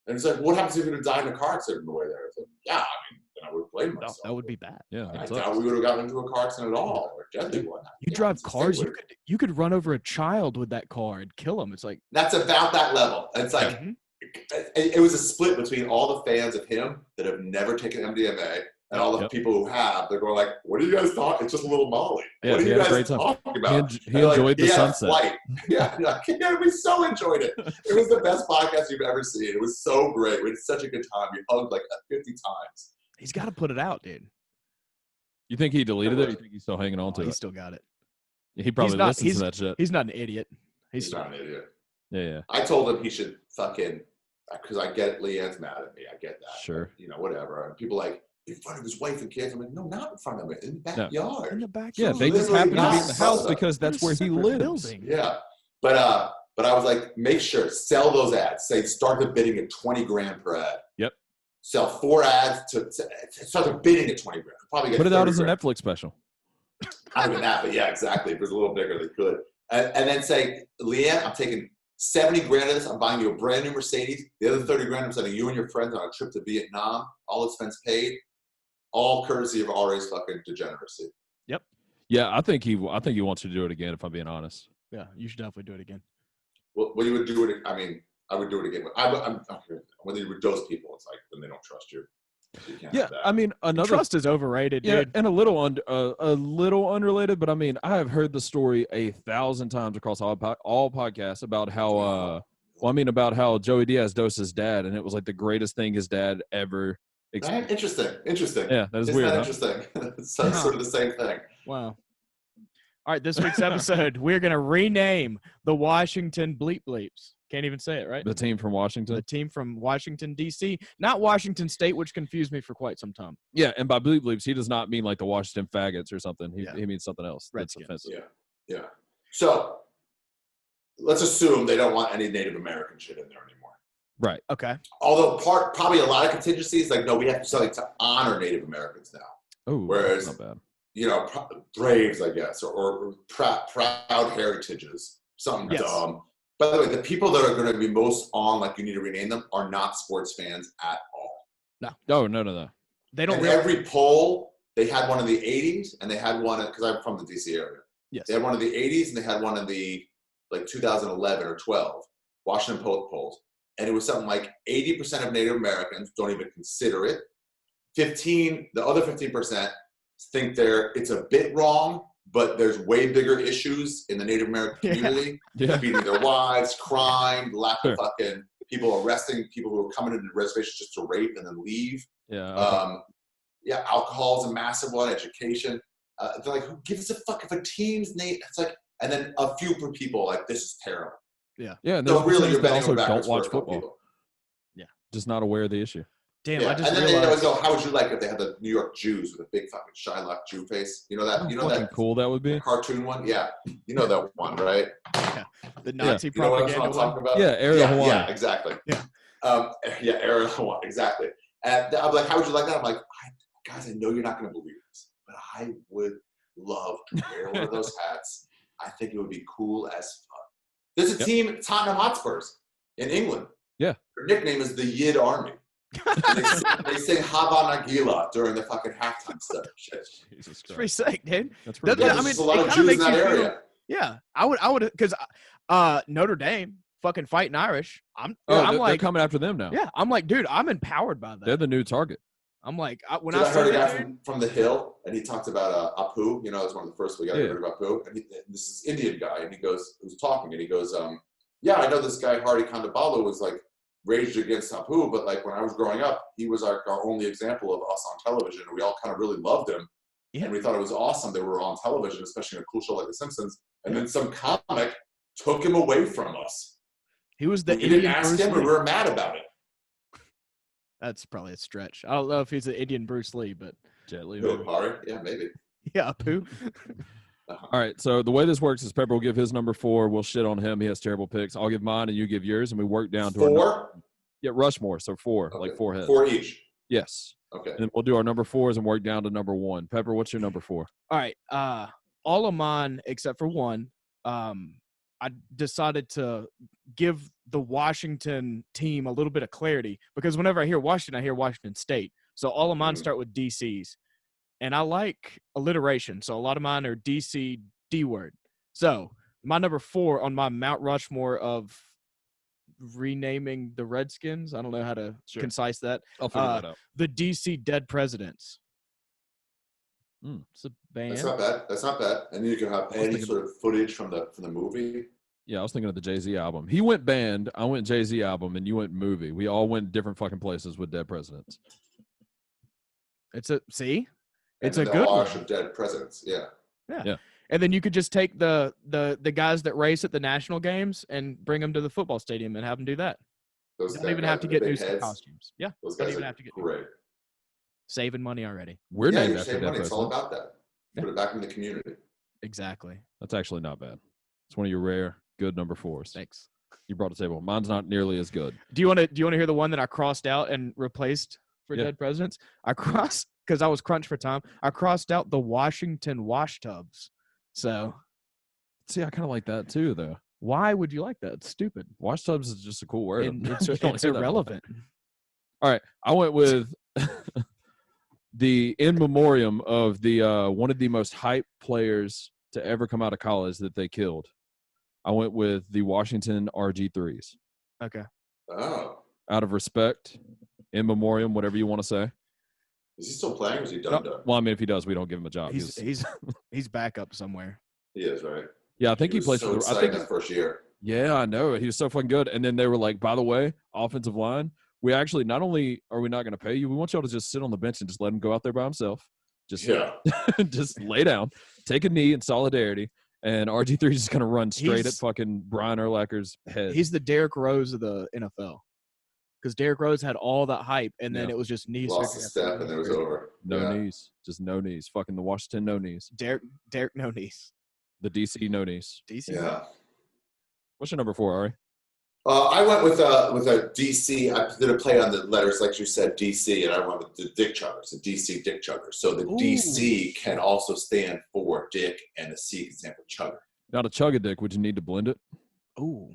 And it's like, what happens if you're going to die in a car accident on the way there? It's like, then I would blame myself. That would be bad. Yeah. I doubt we would have gotten into a car accident at all, or deadly one. You drive cars, you could run over a child with that car and kill him. It's like that's about that level. It's like it was a split between all the fans of him that have never taken MDMA and all the people who have. They're going like, "What are you guys talking? It's just a little Molly. What are you guys talking about?" He enjoyed the sunset. Yeah, we so enjoyed it. It was the best podcast you've ever seen. It was so great. We had such a good time. We hugged like 50 times. He's got to put it out, dude. You think he deleted it? Or you think he's still hanging on to it? He still got it. He probably listens to that shit. He's not an idiot. He's not an idiot. Yeah. I told him he should fucking, because I get Leanne's mad at me. I get that. Sure. But, whatever. And people like, in front of his wife and kids. I'm like, no, not in front of him. In the backyard. In the backyard. Yeah, they just happen to be in the house because that's where he lives. Building. Yeah. But I was like, make sure, sell those ads. Say, start the bidding at $20,000 per ad. Yep. Sell 4 ads to start the bidding at $20,000. Probably get put it out as a $30,000. Netflix special. Not even that, but yeah, exactly. If it was a little bigger, they could. And then say, Leanne, I'm taking $70,000 of this. I'm buying you a brand new Mercedes. The other $30,000, I'm sending you and your friends on a trip to Vietnam. All expense paid. All courtesy of Ari's fucking degeneracy. Yep. Yeah, I think he wants to do it again. If I'm being honest. Yeah, you should definitely do it again. Well, you would do it. I mean, I would do it again. When you would dose people, it's like then they don't trust you. Yeah, I mean, trust is overrated, dude. And a little unrelated, but I mean, I have heard the story 1,000 times across all podcasts about how about how Joey Diaz dosed his dad, and it was like the greatest thing his dad ever experienced. Interesting. Yeah, that is weird. Interesting. It's sort of the same thing. Wow. All right, this week's episode, we're gonna rename the Washington Bleep Bleeps. Can't even say it, right? The team from Washington. The team from Washington, D.C., not Washington State, which confused me for quite some time. Yeah, and by bleep bleeps, he does not mean like the Washington faggots or something. He means something else. Redskins. That's offensive. Yeah. So let's assume they don't want any Native American shit in there anymore. Right. Okay. Although probably a lot of contingencies, like, no, we have to something to honor Native Americans now. Oh, whereas, not bad. Braves, I guess, or proud heritages, something dumb. By the way, the people that are going to be most on, like you need to rename them, are not sports fans at all. No. They don't. Every poll, they had one in the 80s, and they had one because I'm from the DC area. Yes. They had one in the 80s, and they had one in the 2011 or 12 Washington Post polls, and it was something like 80% of Native Americans don't even consider it. The other 15% think it's a bit wrong. But there's way bigger issues in the Native American community. Yeah. Beating their wives, crime, lack of fucking people arresting people who are coming into the reservation just to rape and then leave. Yeah. Alcohol is a massive one. Education. They're like, who gives a fuck if a team's name? It's like, and then a few people like, this is terrible. Yeah. Yeah. And so really, you're also don't watch football. People. Yeah. Just not aware of the issue. Damn, yeah. I just and then realized. they always go, how would you like if they had the New York Jews with a big fucking Shylock Jew face? You know that? You know that cool that would be? Cartoon one? Yeah. You know that one, right? Yeah. The Nazi propaganda I'm talking about? Yeah, Area Hawaii. Yeah, exactly. Yeah. Area Hawaii, exactly. And I'm like, how would you like that? I'm like, guys, I know you're not going to believe this, but I would love to wear one of those hats. I think it would be cool as fuck. There's a team, Tottenham Hotspurs, in England. Yeah. Their nickname is the Yid Army. They sing Hava Nagila during the fucking halftime stuff. It's pretty sick, dude. That's pretty good. There's a lot of Jews in that area. Yeah, I would, because Notre Dame fucking fighting Irish. I'm like, they're coming after them now. Yeah, I'm like, dude, I'm empowered by that. They're the new target. I'm like, I heard a guy from the Hill, and he talked about Apu. It's one of the first we got heard about Apu. And this is Indian guy, and he was talking, and he goes, yeah, I know this guy Hardy Kondabolu was like raged against Apu, but like when I was growing up, he was like our only example of us on television, and we all kind of really loved him. Yeah. And we thought it was awesome that we were on television, especially in a cool show like The Simpsons. And then some comic took him away from us. He was the we didn't ask him, and we were mad about it. That's probably a stretch. I don't know if he's the Indian Bruce Lee, but Jet Li. Yeah, maybe. Yeah, Apu. All right, so the way this works is Pepper will give his number 4. We'll shit on him. He has terrible picks. I'll give mine, and you give yours, and we work down to 4? Yeah, Rushmore, so 4, okay. like 4 heads. 4 each. Yes. Okay. And we'll do our number 4s and work down to number 1. Pepper, what's your number 4? All right, all of mine except for one. I decided to give the Washington team a little bit of clarity because whenever I hear Washington State. So all of mine start with DCs. And I like alliteration. So a lot of mine are DC D word. So my number 4 on my Mount Rushmore of renaming the Redskins. I don't know how to concise that. I'll figure that out. The DC Dead Presidents. It's a band. That's not bad. And you can have any sort of footage from the movie. Yeah, I was thinking of the Jay-Z album. He went band, I went Jay-Z album, and you went movie. We all went different fucking places with Dead Presidents. It's a It's a good one. of Dead Presidents. Yeah. And then you could just take the guys that race at the national games and bring them to the football stadium and have them do that. Those don't even have to get new costumes. Yeah, those don't guys even are have to get great. Saving money already. We're named you're after saving Dead money. It's all Presidents. about that. Put it back in the community. Exactly. That's actually not bad. It's one of your rare good number 4s. Thanks. You brought a table. Mine's not nearly as good. Do you want to hear the one that I crossed out and replaced for Dead Presidents? I crossed because I was crunched for time. I crossed out the Washington wash tubs. So, see, I kind of like that too, though. Why would you like that? It's stupid. Wash tubs is just a cool word. And it's irrelevant. All right, I went with the in memoriam of the one of the most hyped players to ever come out of college that they killed. I went with the Washington RG3s. Okay. Oh. Out of respect, in memoriam, whatever you want to say. Is he still playing or is he done? Well, I mean, if he does, we don't give him a job. He's back up somewhere. He is, right? Yeah, I think he plays for the I think his first year. Yeah, I know. He was so fucking good. And then they were like, by the way, offensive line, we actually not only are we not going to pay you, we want y'all to just sit on the bench and just let him go out there by himself. Just just lay down, take a knee in solidarity, and RG3 is just going to run straight at fucking Brian Urlacher's head. He's the Derrick Rose of the NFL. Because Derrick Rose had all that hype, and then it was just knees. Lost a step, and it was over. No knees. Just no knees. Fucking the Washington no knees. Derrick no knees. The DC no knees. DC. Yeah. What's your number 4, Ari? I went with a DC. I did a play on the letters, like you said, DC, and I went with the Dick Chuggers, the DC Dick Chuggers. So the DC can also stand for Dick, and the C can stand for Chugger. Now to chug a dick, would you need to blend it? Ooh.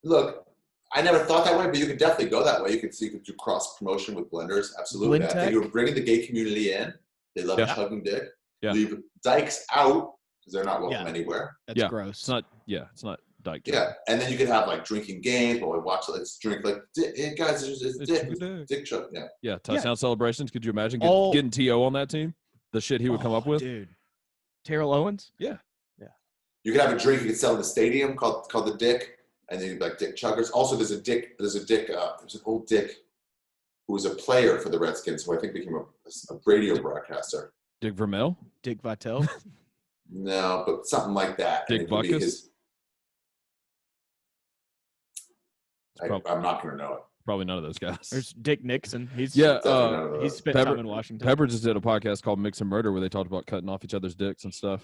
Look, I never thought that way, but you could definitely go that way. You could do cross promotion with blenders. Absolutely. I think you're bringing the gay community in. They love chugging dick. Yeah. Leave dykes out because they're not welcome anywhere. That's gross. It's not dyke. Yeah, and then you could have like drinking games while we watch. Let's drink like, hey guys, it's dick chug. Yeah. Yeah. Touchdown celebrations. Could you imagine getting T.O. on that team? The shit he would come up with, dude. Terrell Owens. Yeah. You could have a drink you could sell in the stadium called the Dick, and then you'd be like Dick Chuggers. Also, there's an old Dick who was a player for the Redskins who I think became a radio broadcaster. Dick Vermeil? Dick Vitale? No, but something like that. Dick Buckus? I'm not going to know it. Probably none of those guys. There's Dick Nixon. He's spent time in Washington. Pepper just did a podcast called Mix and Murder where they talked about cutting off each other's dicks and stuff.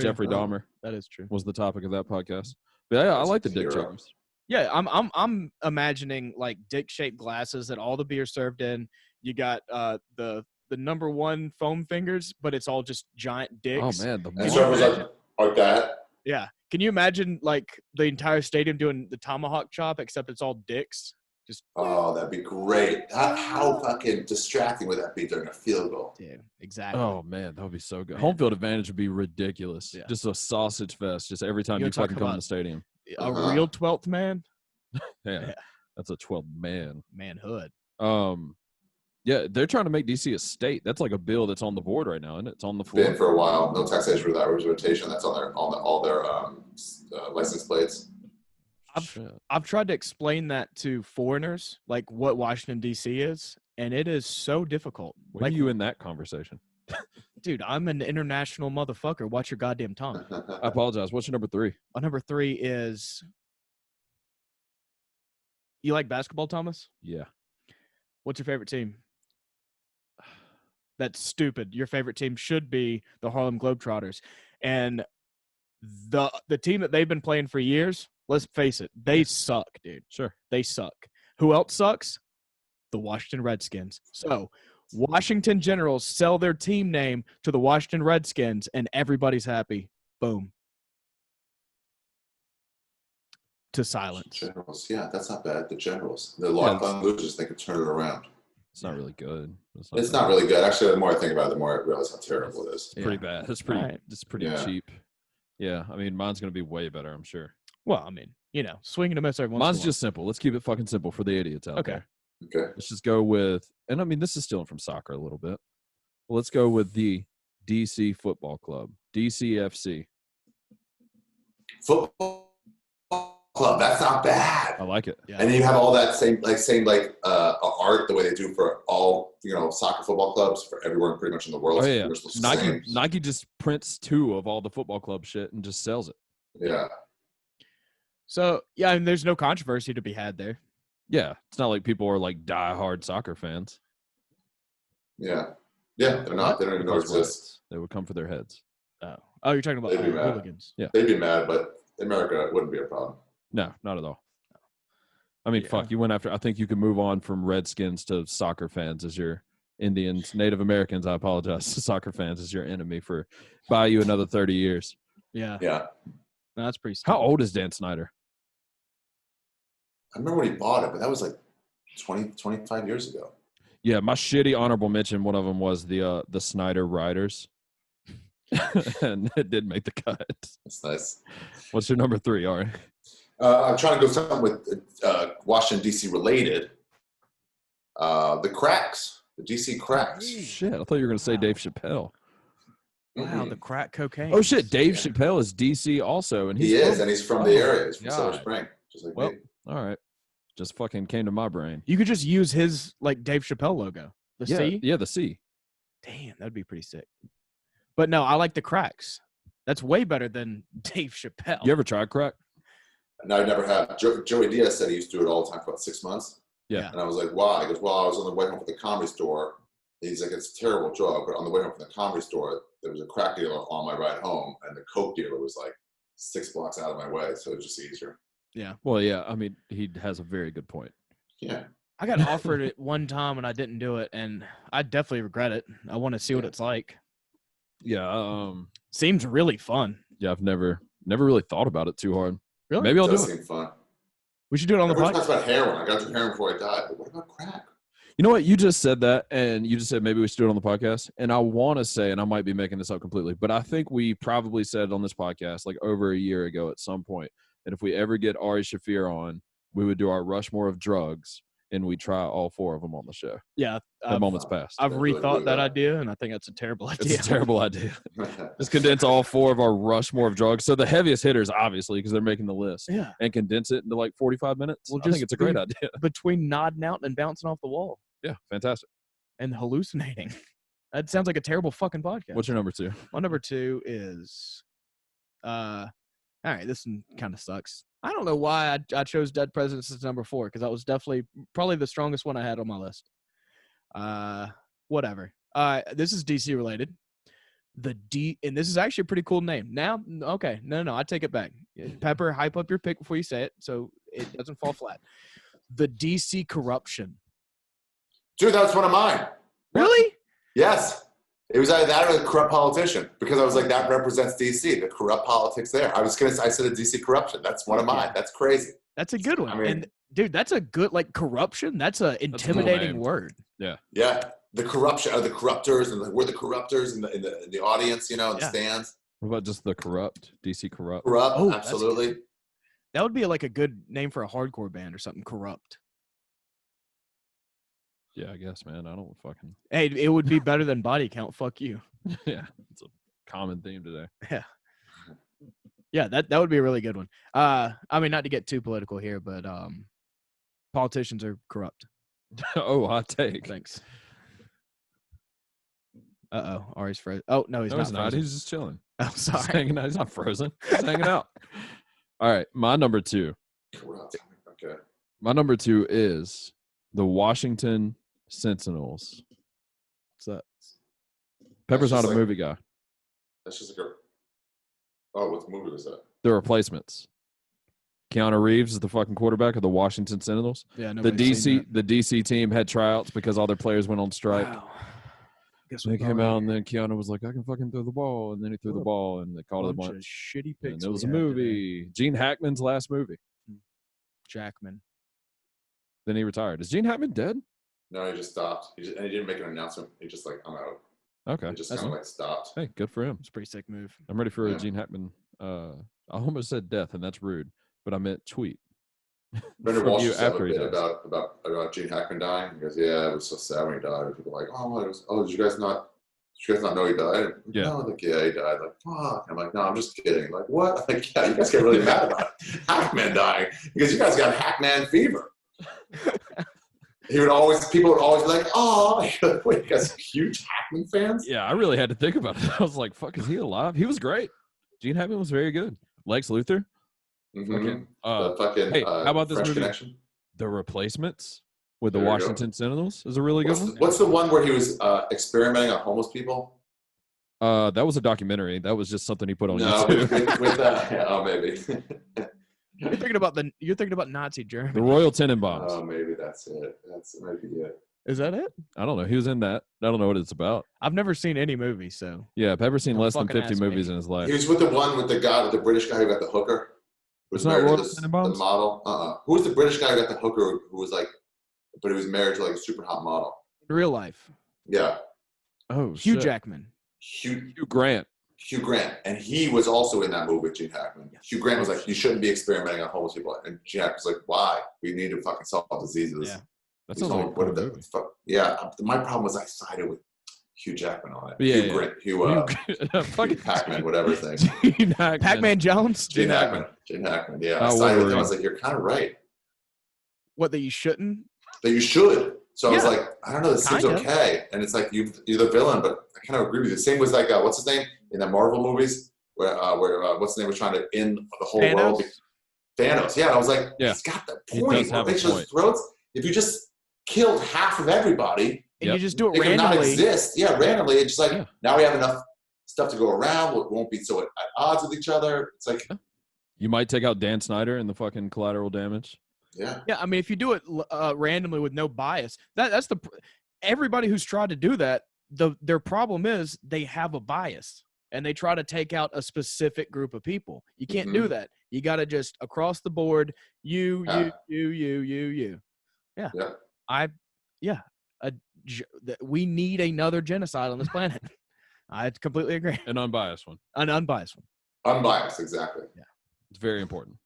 Jeffrey Dahmer. That is true. Was the topic of that podcast. But yeah, I like the dick chuggers. Yeah, I'm imagining like dick-shaped glasses that all the beer's served in. You got the number 1 foam fingers, but it's all just giant dicks. Oh man, like that. Yeah. Can you imagine like the entire stadium doing the tomahawk chop except it's all dicks? That'd be great. How fucking distracting would that be during a field goal? Yeah, exactly. Oh man, that would be so good. Home field advantage would be ridiculous. Yeah. Just a sausage fest, just every time you fucking come in the stadium. A real 12th man. Yeah, that's a 12th man. Manhood. Yeah, they're trying to make DC a state. That's like a bill that's on the board right now, isn't it? It's on the floor. Been for a while. No taxation without representation. That's on all their license plates. I've tried to explain that to foreigners, like what Washington, D.C. is, and it is so difficult. When are you in that conversation? Dude, I'm an international motherfucker. Watch your goddamn tongue. I apologize. What's your number 3? My number 3 is – you like basketball, Thomas? Yeah. What's your favorite team? That's stupid. Your favorite team should be the Harlem Globetrotters. And the team that they've been playing for years – let's face it, they suck, dude. Sure. They suck. Who else sucks? The Washington Redskins. So, Washington Generals sell their team name to the Washington Redskins, and everybody's happy. Boom. To silence. Generals. Yeah, that's not bad. The Generals. The locked on losers, they could turn it around. It's not really good. It's not really good. Actually, the more I think about it, the more I realize how terrible it is. It's pretty bad. It's pretty cheap. Yeah, I mean, mine's going to be way better, I'm sure. Well, I mean, swing and a miss every once in a Mine's while. just simple. Let's keep it fucking simple for the idiots out there. Okay. Let's just go with, and I mean, this is stealing from soccer a little bit. Well, let's go with the DC Football Club, DCFC. Football club. That's not bad. I like it. Yeah. And you have all that same art the way they do for all soccer football clubs for everywhere pretty much in the world. Oh yeah. Nike just prints 2 of all the football club shit and just sells it. Yeah. So yeah, and there's no controversy to be had there. Yeah, it's not like people are like diehard soccer fans. Yeah. Yeah, they're not. They don't even know it exists. They would come for their heads. Oh, you're talking about hooligans. Yeah. They'd be mad, but in America, it wouldn't be a problem. No, not at all. I mean, fuck, you went after – I think you could move on from Redskins to soccer fans as your Indians. Native Americans, I apologize, to soccer fans as your enemy for buy you another 30 years. Yeah. Yeah. No, that's pretty stupid. How old is Dan Snyder? I remember when he bought it, but that was like 25 years ago. Yeah, my shitty honorable mention, one of them was the Snyder Riders. And it did make the cut. That's nice. What's your number 3, Ari? I'm trying to go something with Washington, D.C. related. The Cracks. The D.C. Cracks. Shit, I thought you were going to say Dave Chappelle. Wow, the crack cocaine. Oh, shit, Dave Chappelle is D.C. also. And he's from the area. He's from Silver Spring, just like me. All right. Just fucking came to my brain. You could just use his, Dave Chappelle logo. The C? Yeah, the C. Damn, that'd be pretty sick. But no, I like the Cracks. That's way better than Dave Chappelle. You ever tried crack? No, I never have. Joey Diaz said he used to do it all the time for about 6 months. Yeah. And I was like, why? He goes, well, I was on the way home from the Comedy Store. He's like, it's a terrible drug. But on the way home from the Comedy Store, there was a crack dealer on my ride home. And the coke dealer was like 6 blocks out of my way. So it was just easier. Yeah. Well, yeah. I mean, he has a very good point. Yeah. I got offered it one time and I didn't do it. And I definitely regret it. I want to see what it's like. Yeah. Seems really fun. Yeah, I've never really thought about it too hard. Really? Maybe I'll do it. Seem fun. We should do it on the podcast. Talks about heroin. I got to heroin before I died. But what about crack? You know what? You just said that, and you just said maybe we should do it on the podcast. And I want to say, and I might be making this up completely, but I think we probably said on this podcast like over a year ago at some point that if we ever get Ari Shaffir on, we would do our Rushmore of drugs, and we try all 4 of them on the show. Yeah. The moment's passed. I've rethought that idea, and I think that's a terrible idea. It's a terrible idea. Just condense all 4 of our Rushmore of drugs. So the heaviest hitters, obviously, because they're making the list. Yeah. And condense it into like 45 minutes. Well, I think it's a great idea. Between nodding out and bouncing off the wall. Yeah, fantastic. And hallucinating. That sounds like a terrible fucking podcast. What's your number 2? My number 2 is, all right, this one kind of sucks. I don't know why I chose Dead Presidents as number 4, because that was probably the strongest one I had on my list. Whatever. This is DC related. And this is actually a pretty cool name. Now, okay, no, I take it back. Pepper, hype up your pick before you say it, so it doesn't fall flat. The DC Corruption. Dude, that was one of mine. Really? Yes. It was either that or the corrupt politician, because I was like, that represents DC, the corrupt politics there. I said a DC corruption. That's one of mine. That's crazy. That's a good one. I mean, and dude, that's a good, corruption. That's an intimidating word. Yeah. Yeah. The corruption, the corruptors, and we're the corruptors in the audience, in the stands. What about just the corrupt, DC corrupt? Corrupt, absolutely. That would be a good name for a hardcore band or something, Corrupt. Yeah, I guess, man. I don't fucking. Hey, it would be better than Body Count. Fuck you. Yeah, it's a common theme today. Yeah. Yeah, that would be a really good one. I mean, not to get too political here, but politicians are corrupt. Oh, hot take. Thanks. Uh-oh, Ari's frozen. Oh, no, he's not frozen. He's just chilling. I'm sorry. He's hanging out. He's not frozen. He's hanging out. All right, my number 2. Corrupt. Okay. My number 2 is the Washington Sentinels. What's that? Pepper's not a movie guy. That's just what movie was that? The Replacements. Keanu Reeves is the fucking quarterback of the Washington Sentinels. Yeah, the DC team had tryouts because all their players went on strike. Wow. They came out and then Keanu was like, I can fucking throw the ball, and then he threw the ball and they called it a bunch of shitty picks. And it was a movie. Gene Hackman's last movie. Jackman. Then he retired. Is Gene Hackman dead? No, he just stopped. And he didn't make an announcement. He just I'm out. Okay. He just kind of stopped. Hey, good for him. It's a pretty sick move. I'm ready for a Gene Hackman. I almost said death, and that's rude. but I meant tweet. Brendan From Walsh you used to have a after he bit dies. about Gene Hackman dying. He goes, "Yeah, it was so sad when he died." And people are like, did you guys not know he died?" Yeah. No, like, yeah, he died. Like, fuck. I'm like, no, I'm just kidding. Like, what? Like, yeah, you guys get really mad about Hackman dying because you guys got Hackman fever. People would always be like, "Oh, wait, you guys are huge Hackman fans?" Yeah, I really had to think about it. I was like, fuck, is he alive? He was great. Gene Hackman was very good. Lex Luthor. Mm-hmm. Hey, how about this French movie? Connection? The Replacements with the There you Washington Sentinels is a really good one. What's the one where he was experimenting on homeless people? That was a documentary. That was just something he put on No, YouTube. with maybe. You're thinking about Nazi Germany. The Royal Tenenbaums. Oh, maybe that's it. That might be it. Is that it? I don't know. He was in that. I don't know what it's about. I've never seen any movie, so. Yeah, Pepper's seen Don't less than fucking 50 ask me. movies in his life. He was with the British guy who got the hooker. Who was It's not married Royal to the Tenenbaums? model. Who was the British guy who got the hooker who was like, but he was married to like a super hot model? In real life. Yeah. Oh, Hugh shit. Jackman. Hugh Grant. Grant. And he was also in that movie with Gene Hackman. Yes. Hugh Grant was like, you shouldn't be experimenting on homeless people. And Gene Hackman was like, why? We need to fucking solve diseases. Yeah. That He's sounds like a what cool did the movie. fuck? Yeah. My problem was I sided with Hugh Jackman on it. Yeah, Hugh yeah. Grant. Fucking Hugh Hackman, whatever his name. Gene Hackman. Pac-Man Jones? Gene Hackman. Yeah. Oh, I sided with him. Wolverine. I was like, you're kind of right. What, that you shouldn't? That you should. So I was Yeah. like, I don't know, this seems Kinda. okay. And it's like you're the villain, but I kind of agree with you. Same was like what's his name in the Marvel movies where what's his name was trying to end the whole Thanos? world. Thanos. Yeah, I was like, Yeah. he's got the He point. does have a Makes those point. throats. If you just killed half of everybody, And Yep. you just do it it could not randomly. exist. Yeah, randomly. It's just like Yeah. now we have enough stuff to go around. We won't be so at odds with each other. It's like, You might take out Dan Snyder in the fucking Collateral Damage. yeah. Yeah, I mean, if you do it randomly with no bias, that's everybody who's tried to do that. Their problem is they have a bias and they try to take out a specific group of people. You can't do that. You got to just across the board. You. Yeah. We need another genocide on this planet. I completely agree. An unbiased one. An unbiased one. Unbiased, exactly. It's very important.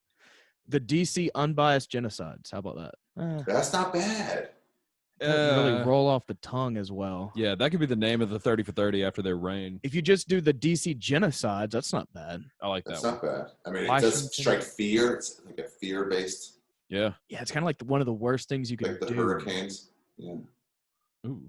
The DC unbiased genocides. How about that? That's not bad. Doesn't really roll off the tongue as well. Yeah, that could be the name of the 30 for 30 after their reign. If you just do the DC genocides, that's not bad. I like That's that not bad. I mean, it Washington. does strike fear. It's like a fear-based, one. Yeah. Yeah, it's kind of like one of the worst things you can like the do. hurricanes. Yeah. Ooh.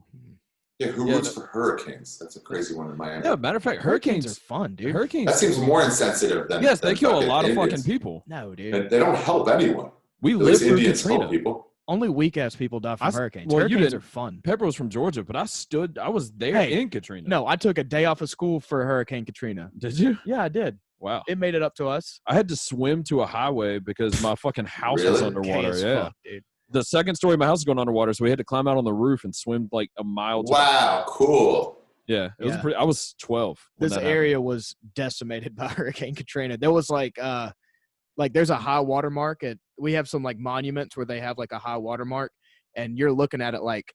Yeah, who Yeah, roots for hurricanes? That's a crazy one in Miami. Yeah, matter of fact, Hurricanes are hurricanes fun, dude. Hurricanes. That seems more insensitive than Yes, they than kill a fucking lot of Indians. fucking people. No, dude. And they don't help anyone. We At lived least through Indians help Katrina. people. Only weak ass people die from hurricanes. well, you Hurricanes are didn't. fun. Pepper was from Georgia, but I was there Hey, in Katrina. No, I took a day off of school for Hurricane Katrina. Did you? Yeah, I did. Wow. It made it up to us. I had to swim to a highway because my fucking house was Really? underwater. Okay as Yeah. fuck, dude. The second story of my house is going underwater, so we had to climb out on the roof and swim like a mile. Wow, cool. Yeah, it was Yeah. pretty. I was 12. when This that area was decimated by Hurricane Katrina. There was like there's a high water mark we have some like monuments where they have like a high water mark, and you're looking at it like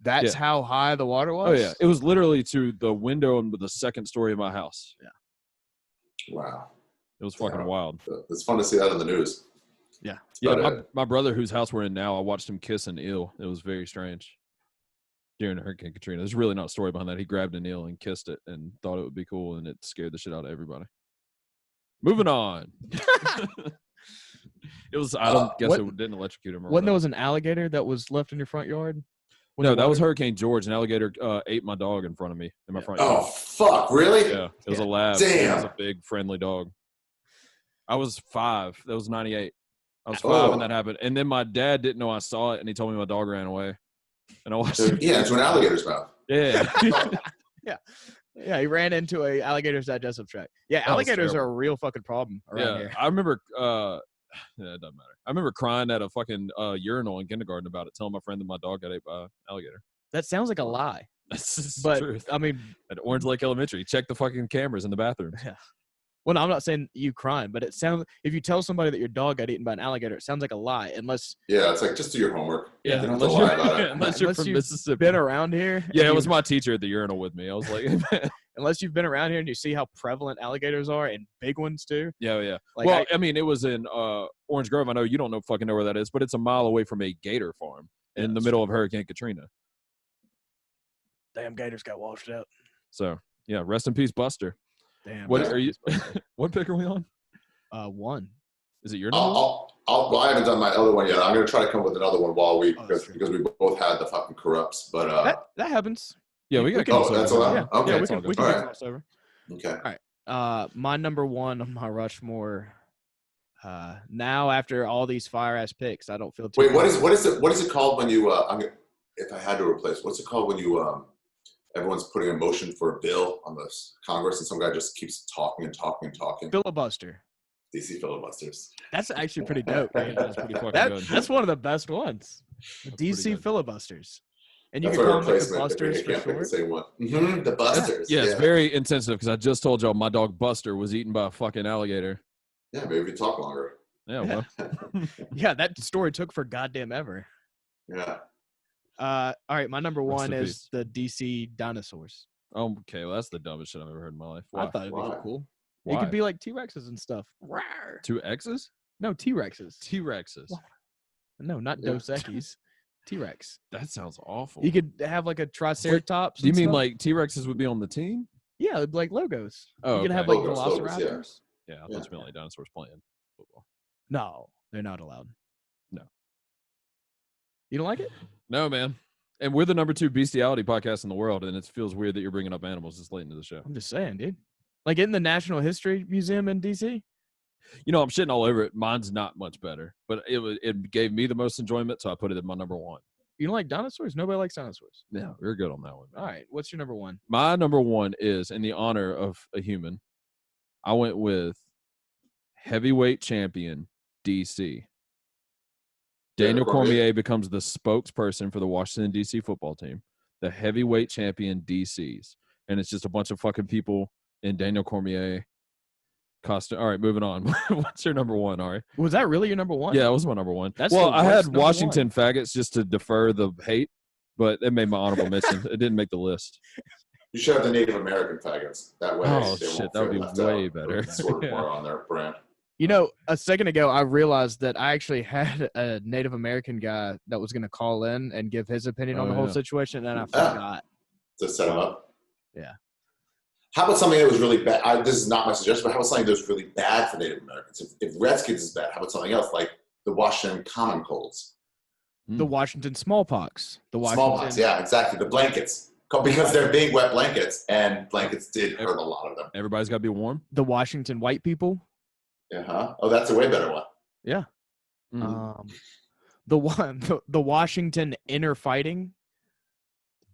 that's how high the water was. happened. Oh yeah, it was literally to the window on the second story of my house. Wow. It was fucking Yeah. wild. It's fun to see that on the news. Yeah. Yeah, But, my brother, whose house we're in now, I watched him kiss an eel. It was very strange. During Hurricane Katrina, there's really not a story behind that. He grabbed an eel and kissed it and thought it would be cool, and it scared the shit out of everybody. Moving on. It was. I don't guess what- it didn't electrocute him. Or When there whatever. was an alligator that was left in your front yard? When No, the that was water- Hurricane George. An alligator ate my dog in front of me in my front oh, yard. fuck, really? Yeah, it was a Yeah. lab. It was Damn. a big friendly dog. I was 5. That was 98. I was 5 Oh. when that happened, and then my dad didn't know I saw it, and he told me my dog ran away, and I watched. So, yeah, into an alligator's mouth. Yeah. Yeah, he ran into a alligator's digestive tract. Yeah, That was alligators are terrible. a real fucking problem around here. I remember. Yeah, it doesn't matter. I remember crying at a fucking urinal in kindergarten about it, telling my friend that my dog got ate by an alligator. That sounds like a lie. That's just the But truth. I mean, At Orange Lake Elementary, check the fucking cameras in the bathroom. yeah. Well, no, I'm not saying you crying, but it sounds, if you tell somebody that your dog got eaten by an alligator, it sounds like a lie, unless. Yeah, it's like, just do your homework. Yeah, you don't have to lie about it. Unless you're from you've Mississippi. been around here. Yeah, it was my teacher at the urinal with me. I was like, unless you've been around here and you see how prevalent alligators are, and big ones too. yeah. Like Well, I mean, it was in Orange Grove. I know you don't know where that is, but it's a mile away from a gator farm in the middle of Hurricane Katrina. Damn, gators got washed out. So yeah, rest in peace, Buster. Damn. What are you? What pick are we on? 1. Is it your number? Well, I haven't done my other one yet. I'm going to try to come up with another one because we both had the fucking corrupts. But that happens. Yeah, we got. That's allowed. Yeah, Okay, we can right. cross over. Okay. All right. My number 1 on my Rushmore. Now after all these fire ass picks, I don't feel too. Wait, what is it called when you? If I had to replace, what's it called when you? Everyone's putting a motion for a bill on the Congress, and some guy just keeps talking and talking and talking. Filibuster. DC filibusters. That's actually pretty dope. Man. That's pretty fucking good. That's one of the best ones. DC good. filibusters. And you That's can call our them like the replacement. Busters You for can't pick short. the same one. Mm-hmm, the Busters. Yeah, it's very insensitive because I just told y'all my dog Buster was eaten by a fucking alligator. Yeah, maybe if you talk longer. Yeah, well. Yeah, that story took for goddamn ever. Yeah. All right, my number Rest 1 in is peace. the DC dinosaurs. Okay, well, that's the dumbest shit I've ever heard in my life. Why? I thought it'd be Why? cool. Why? It could be like T-Rexes and stuff. Rawr. 2 X's? No, T-Rexes. T-Rexes. No, not Yeah. Dos Equis. T-Rex. That sounds awful. You could have like a Triceratops. Do you and mean stuff. like T-Rexes would be on the team? Yeah, it'd be like logos. Oh, you could okay. have like Logos, velociraptors. yeah. Yeah, I thought you meant like dinosaurs playing football. No, they're not allowed. No. You don't like it? No, man. And we're the number 2 bestiality podcast in the world, and it feels weird that you're bringing up animals this late into the show. I'm just saying, dude. Like in the National History Museum in DC. You know, I'm shitting all over it. Mine's not much better, but it gave me the most enjoyment, so I put it in my number 1. You don't like dinosaurs? Nobody likes dinosaurs. Yeah, we're good on that one. All right. What's your number 1? My number 1 is, in the honor of a human, I went with heavyweight champion DC. Daniel Cormier becomes the spokesperson for the Washington, D.C. football team, the heavyweight champion DCs. And it's just a bunch of fucking people in Daniel Cormier costume. All right, moving on. What's your number 1, Ari? Was that really your number 1? Yeah, it was my number 1. That's well, the I worst had number Washington faggots just to defer the hate, but it made my honorable mention. It didn't make the list. You should have the Native American faggots. That way, Oh, they shit, won't that would feel be left way out. better. Sort of Yeah. more on their brand. You know, a second ago, I realized that I actually had a Native American guy that was going to call in and give his opinion on the whole situation, and I forgot. To set them up. Yeah. How about something that was really bad? This is not my suggestion, but how about something that was really bad for Native Americans? If Redskins is bad, how about something else like the Washington Common Colds? The Washington smallpox. Smallpox, yeah, exactly. The blankets. Because they're big, wet blankets, and blankets did hurt a lot of them. Everybody's got to be warm. The Washington white people. Uh-huh. Oh, that's a way better one. Yeah. Mm. The Washington inner fighting.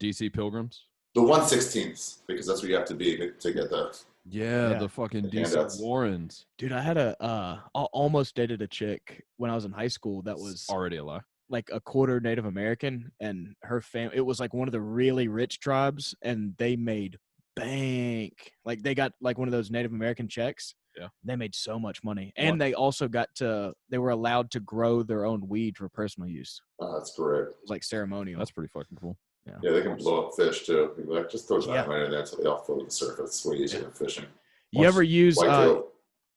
DC Pilgrims. The 1/16th, because that's what you have to be to get the. Yeah, the fucking The DC handouts. Warrens. Dude, I had I almost dated a chick when I was in high school that was Already a lie. like a quarter Native American, and her family, it was like one of the really rich tribes, and they made bank. Like they got like one of those Native American checks. Yeah. They made so much money. And they also they were allowed to grow their own weed for personal use. Oh, that's great. It was like ceremonial. That's pretty fucking cool. Yeah, they can blow up fish too. Like, just throw Yeah. dynamite in there until they all float to the surface. It's way easier than fishing. You ever use Whitetail.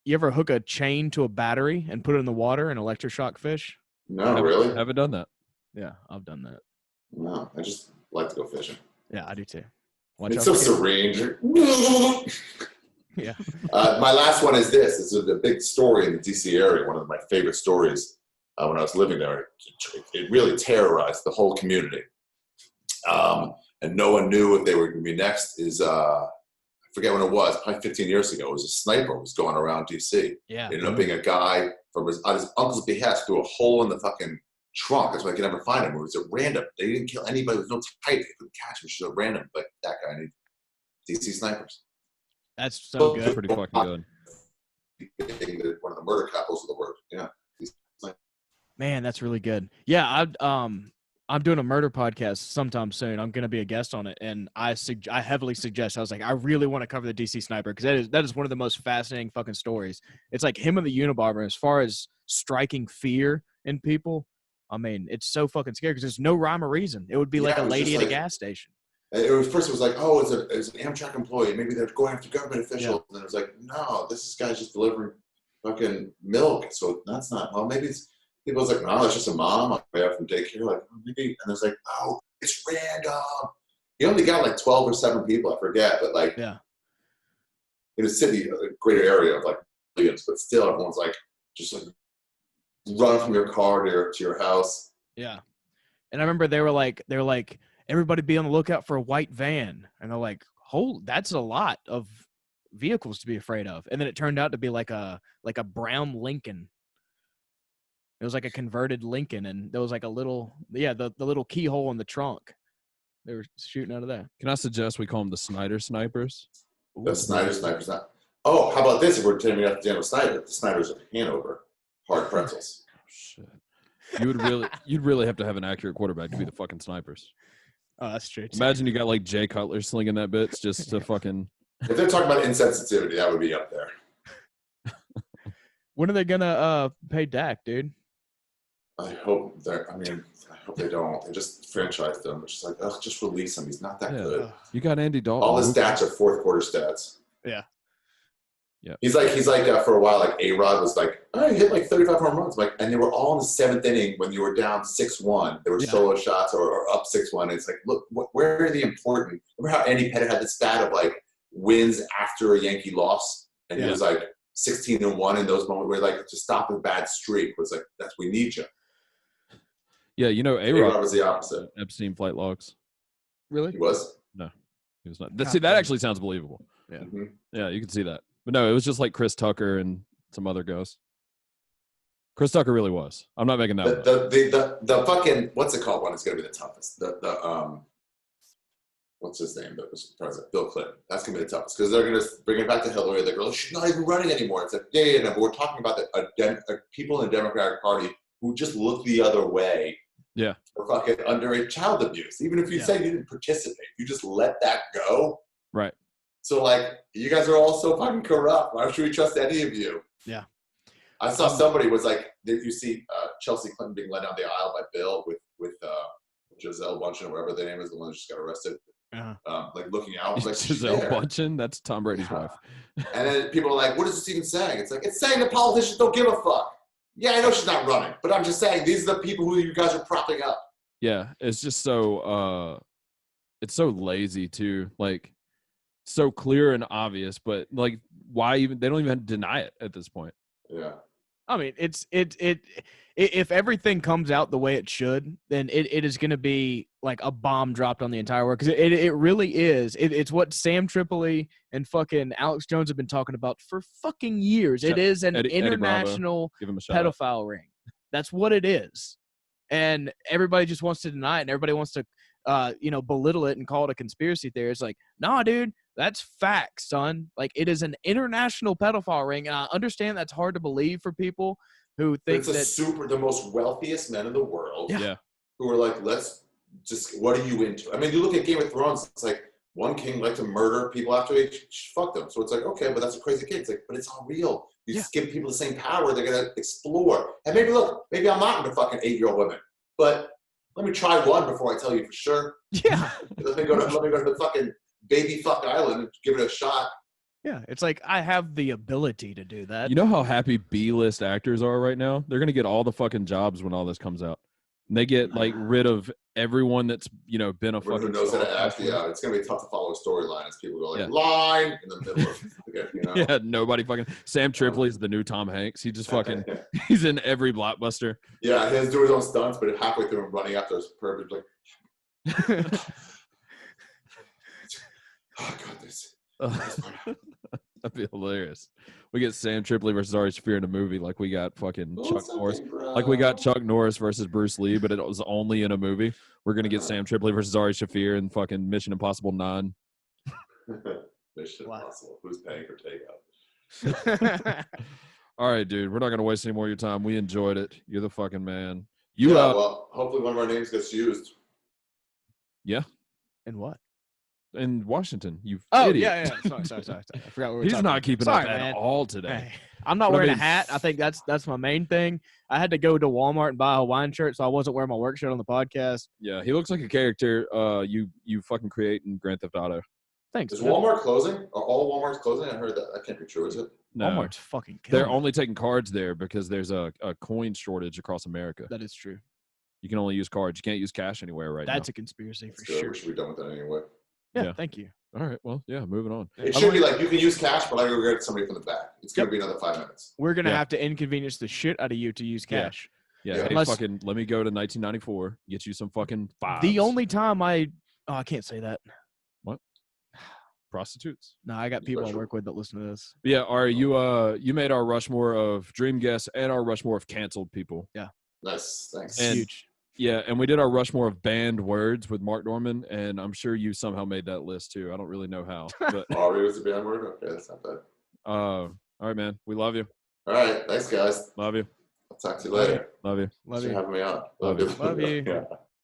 you ever hook a chain to a battery and put it in the water and electroshock fish? No, really? Haven't done that. Yeah, I've done that. No, I just like to go fishing. Yeah, I do too. Watch It's out so for kids. serene. Yeah. My last one is this. It's a big story in the DC area. One of my favorite stories when I was living there. It really terrorized the whole community. And no one knew if they were going to be next. I forget when it was, probably 15 years ago. It was a sniper who was going around DC. Yeah. It ended up being a guy from his uncle's behest through a hole in the fucking trunk. That's why I could never find him. It was at random. They didn't kill anybody. There was no type. They couldn't catch him. It was just a random. Like that guy. I need DC snipers. That's so good. Pretty fucking good. One of the murder capitals of the world. Yeah. Man, that's really good. Yeah, I'm doing a murder podcast sometime soon. I'm going to be a guest on it, and I heavily suggest. I was like, I really want to cover the DC sniper because that is one of the most fascinating fucking stories. It's like him and the Unabomber as far as striking fear in people. I mean, it's so fucking scary because there's no rhyme or reason. It would be like a lady at a gas station. First it was like, oh, it's an Amtrak employee. Maybe they're going after government officials. And then it was like, no, this guy's just delivering fucking milk. So that's not. Well, maybe it's. People was like, no, it's just a mom on the way out from daycare. Like, oh, maybe. And it's like, oh, it's random. He only got like 12 or 7 people, I forget, but like, in a city, a greater area of like millions, but still, everyone's like, just like run from your car to your house. Yeah, and I remember they were like, everybody be on the lookout for a white van, and they're like, that's a lot of vehicles to be afraid of. And then it turned out to be like a brown Lincoln. It was like a converted Lincoln, and there was like a little, the little keyhole in the trunk. They were shooting out of that. Can I suggest we call them the Snyder Snipers? The Snyder Snipers. Not. Oh, how about this? If we're turning up the Snyder, the Snyders of Hanover, hard pretzels. Oh, shit. You'd really have to have an accurate quarterback to be the fucking Snipers. Oh, that's true. Imagine you got like Jay Cutler slinging that bitch just to fucking. If they're talking about insensitivity, that would be up there. When are they gonna pay Dak, dude? I hope they don't. They just franchised him. It's just like, just release him. He's not that good. You got Andy Dalton. All his stats are fourth quarter stats. Yeah. Yeah. He's like for a while, like A-Rod was like, he hit like 35 home runs. Like, and they were all in the 7th inning when you were down 6-1. There were solo shots or up 6-1. It's like, look, where are the important? Remember how Andy Pettitte had the stat of like wins after a Yankee loss, and he was like 16-1 in those moments where like to stop a bad streak was like, we need you. Yeah, A-Rod was the opposite. Epstein flight logs. Really? He was? No, he was not. That actually sounds believable. Yeah. Mm-hmm. Yeah, you can see that. But no, it was just like Chris Tucker and some other ghosts. Chris Tucker really was. I'm not making that the fucking, what's it called one is going to be the toughest. What's his name that was president? Bill Clinton. That's going to be the toughest because they're going to bring it back to Hillary. They're going, she's not even running anymore. It's like, no, but we're talking about people in the Democratic Party who just look the other way. Yeah. For fucking underage child abuse. Even if you say you didn't participate, you just let that go. Right. So, like, you guys are all so fucking corrupt. Why should we trust any of you? Yeah. I saw somebody was like, did you see Chelsea Clinton being led down the aisle by Bill with Giselle Bundchen or whatever the name is, the one that just got arrested? Like looking out. Was like, Giselle Bundchen? That's Tom Brady's wife. And then people are like, what is this even saying? It's like, it's saying the politicians don't give a fuck. Yeah, I know she's not running, but I'm just saying these are the people who you guys are propping up. Yeah, it's just so it's so lazy too. Like, so clear and obvious, but like, why even? They don't even deny it at this point. Yeah. I mean, if everything comes out the way it should, then it is going to be like a bomb dropped on the entire world. Because it really is. It's what Sam Tripoli and fucking Alex Jones have been talking about for fucking years. It is an international pedophile ring. That's what it is. And everybody just wants to deny it, and everybody wants to belittle it and call it a conspiracy theory. It's like, nah, dude, that's facts, son. Like, it is an international pedophile ring. And I understand that's hard to believe for people who think the most wealthiest men in the world. Yeah. Who are like, what are you into? I mean, you look at Game of Thrones, it's like one king liked to murder people after he fucked them. So it's like, okay, but that's a crazy kid. It's like, but it's all real. You just give people the same power, they're going to explore. And maybe I'm not into fucking 8-year-old women, but let me try one before I tell you for sure. Yeah. let me go to the fucking baby fuck island and give it a shot. Yeah, it's like I have the ability to do that. You know how happy B-list actors are right now? They're going to get all the fucking jobs when all this comes out. And they get like rid of everyone that's, been a fucking. Who knows how to act? Yeah, it's going to be tough to follow a storyline as people go like, line in the middle of Yeah, nobody fucking. Sam Tripoli is the new Tom Hanks. He just fucking, he's in every blockbuster. Yeah, he has to do his own stunts, but halfway through him running after his perfect, like, oh, God, this. That'd be hilarious. We get Sam Tripoli versus Ari Shaffir in a movie like we got fucking Chuck Norris. Like we got Chuck Norris versus Bruce Lee, but it was only in a movie. We're going to get Sam Tripoli versus Ari Shaffir in fucking Mission Impossible 9. Mission Impossible. Who's paying for takeout? All right, dude. We're not going to waste any more of your time. We enjoyed it. You're the fucking man. Well, hopefully one of our names gets used. Yeah. And what? In Washington, you Oh, idiot. yeah. Sorry. I forgot what we were He's talking not about. keeping Sorry, up man. at all today. Hey, I'm not wearing a hat. I think that's my main thing. I had to go to Walmart and buy a Hawaiian shirt, so I wasn't wearing my work shirt on the podcast. Yeah, he looks like a character you fucking create in Grand Theft Auto. Thanks. Is Walmart closing? Are all Walmart's closing? I heard that. That can't be true, is it? No. Walmart's fucking killing They're only taking cards there because there's a coin shortage across America. That is true. You can only use cards. You can't use cash anywhere right now. That's a conspiracy for Good. sure. We should be done with that anyway. Yeah, thank you. All right, well, yeah, moving on. It should be like you can use cash, but I go get somebody from the back. It's going to be another 5 minutes. We're going to have to inconvenience the shit out of you to use cash. Yeah, Yeah. hey, Unless- fucking let me go to 1994, get you some fucking fives. The only time I can't say that. Prostitutes. No, I got people I work with that listen to this. But yeah, Ari, you made our Rushmore of dream guests and our Rushmore of canceled people. Yeah. Nice. Thanks. And- Huge. Yeah, and we did our Rushmore of banned words with Mark Norman, and I'm sure you somehow made that list too. I don't really know how, but Ari was the bad word? Okay, that's not bad. all right, man. We love you. All right. Thanks, guys. Love you. I'll talk to you later. Love you. Love Thanks for you. having me on. Love you. Love you. Yeah.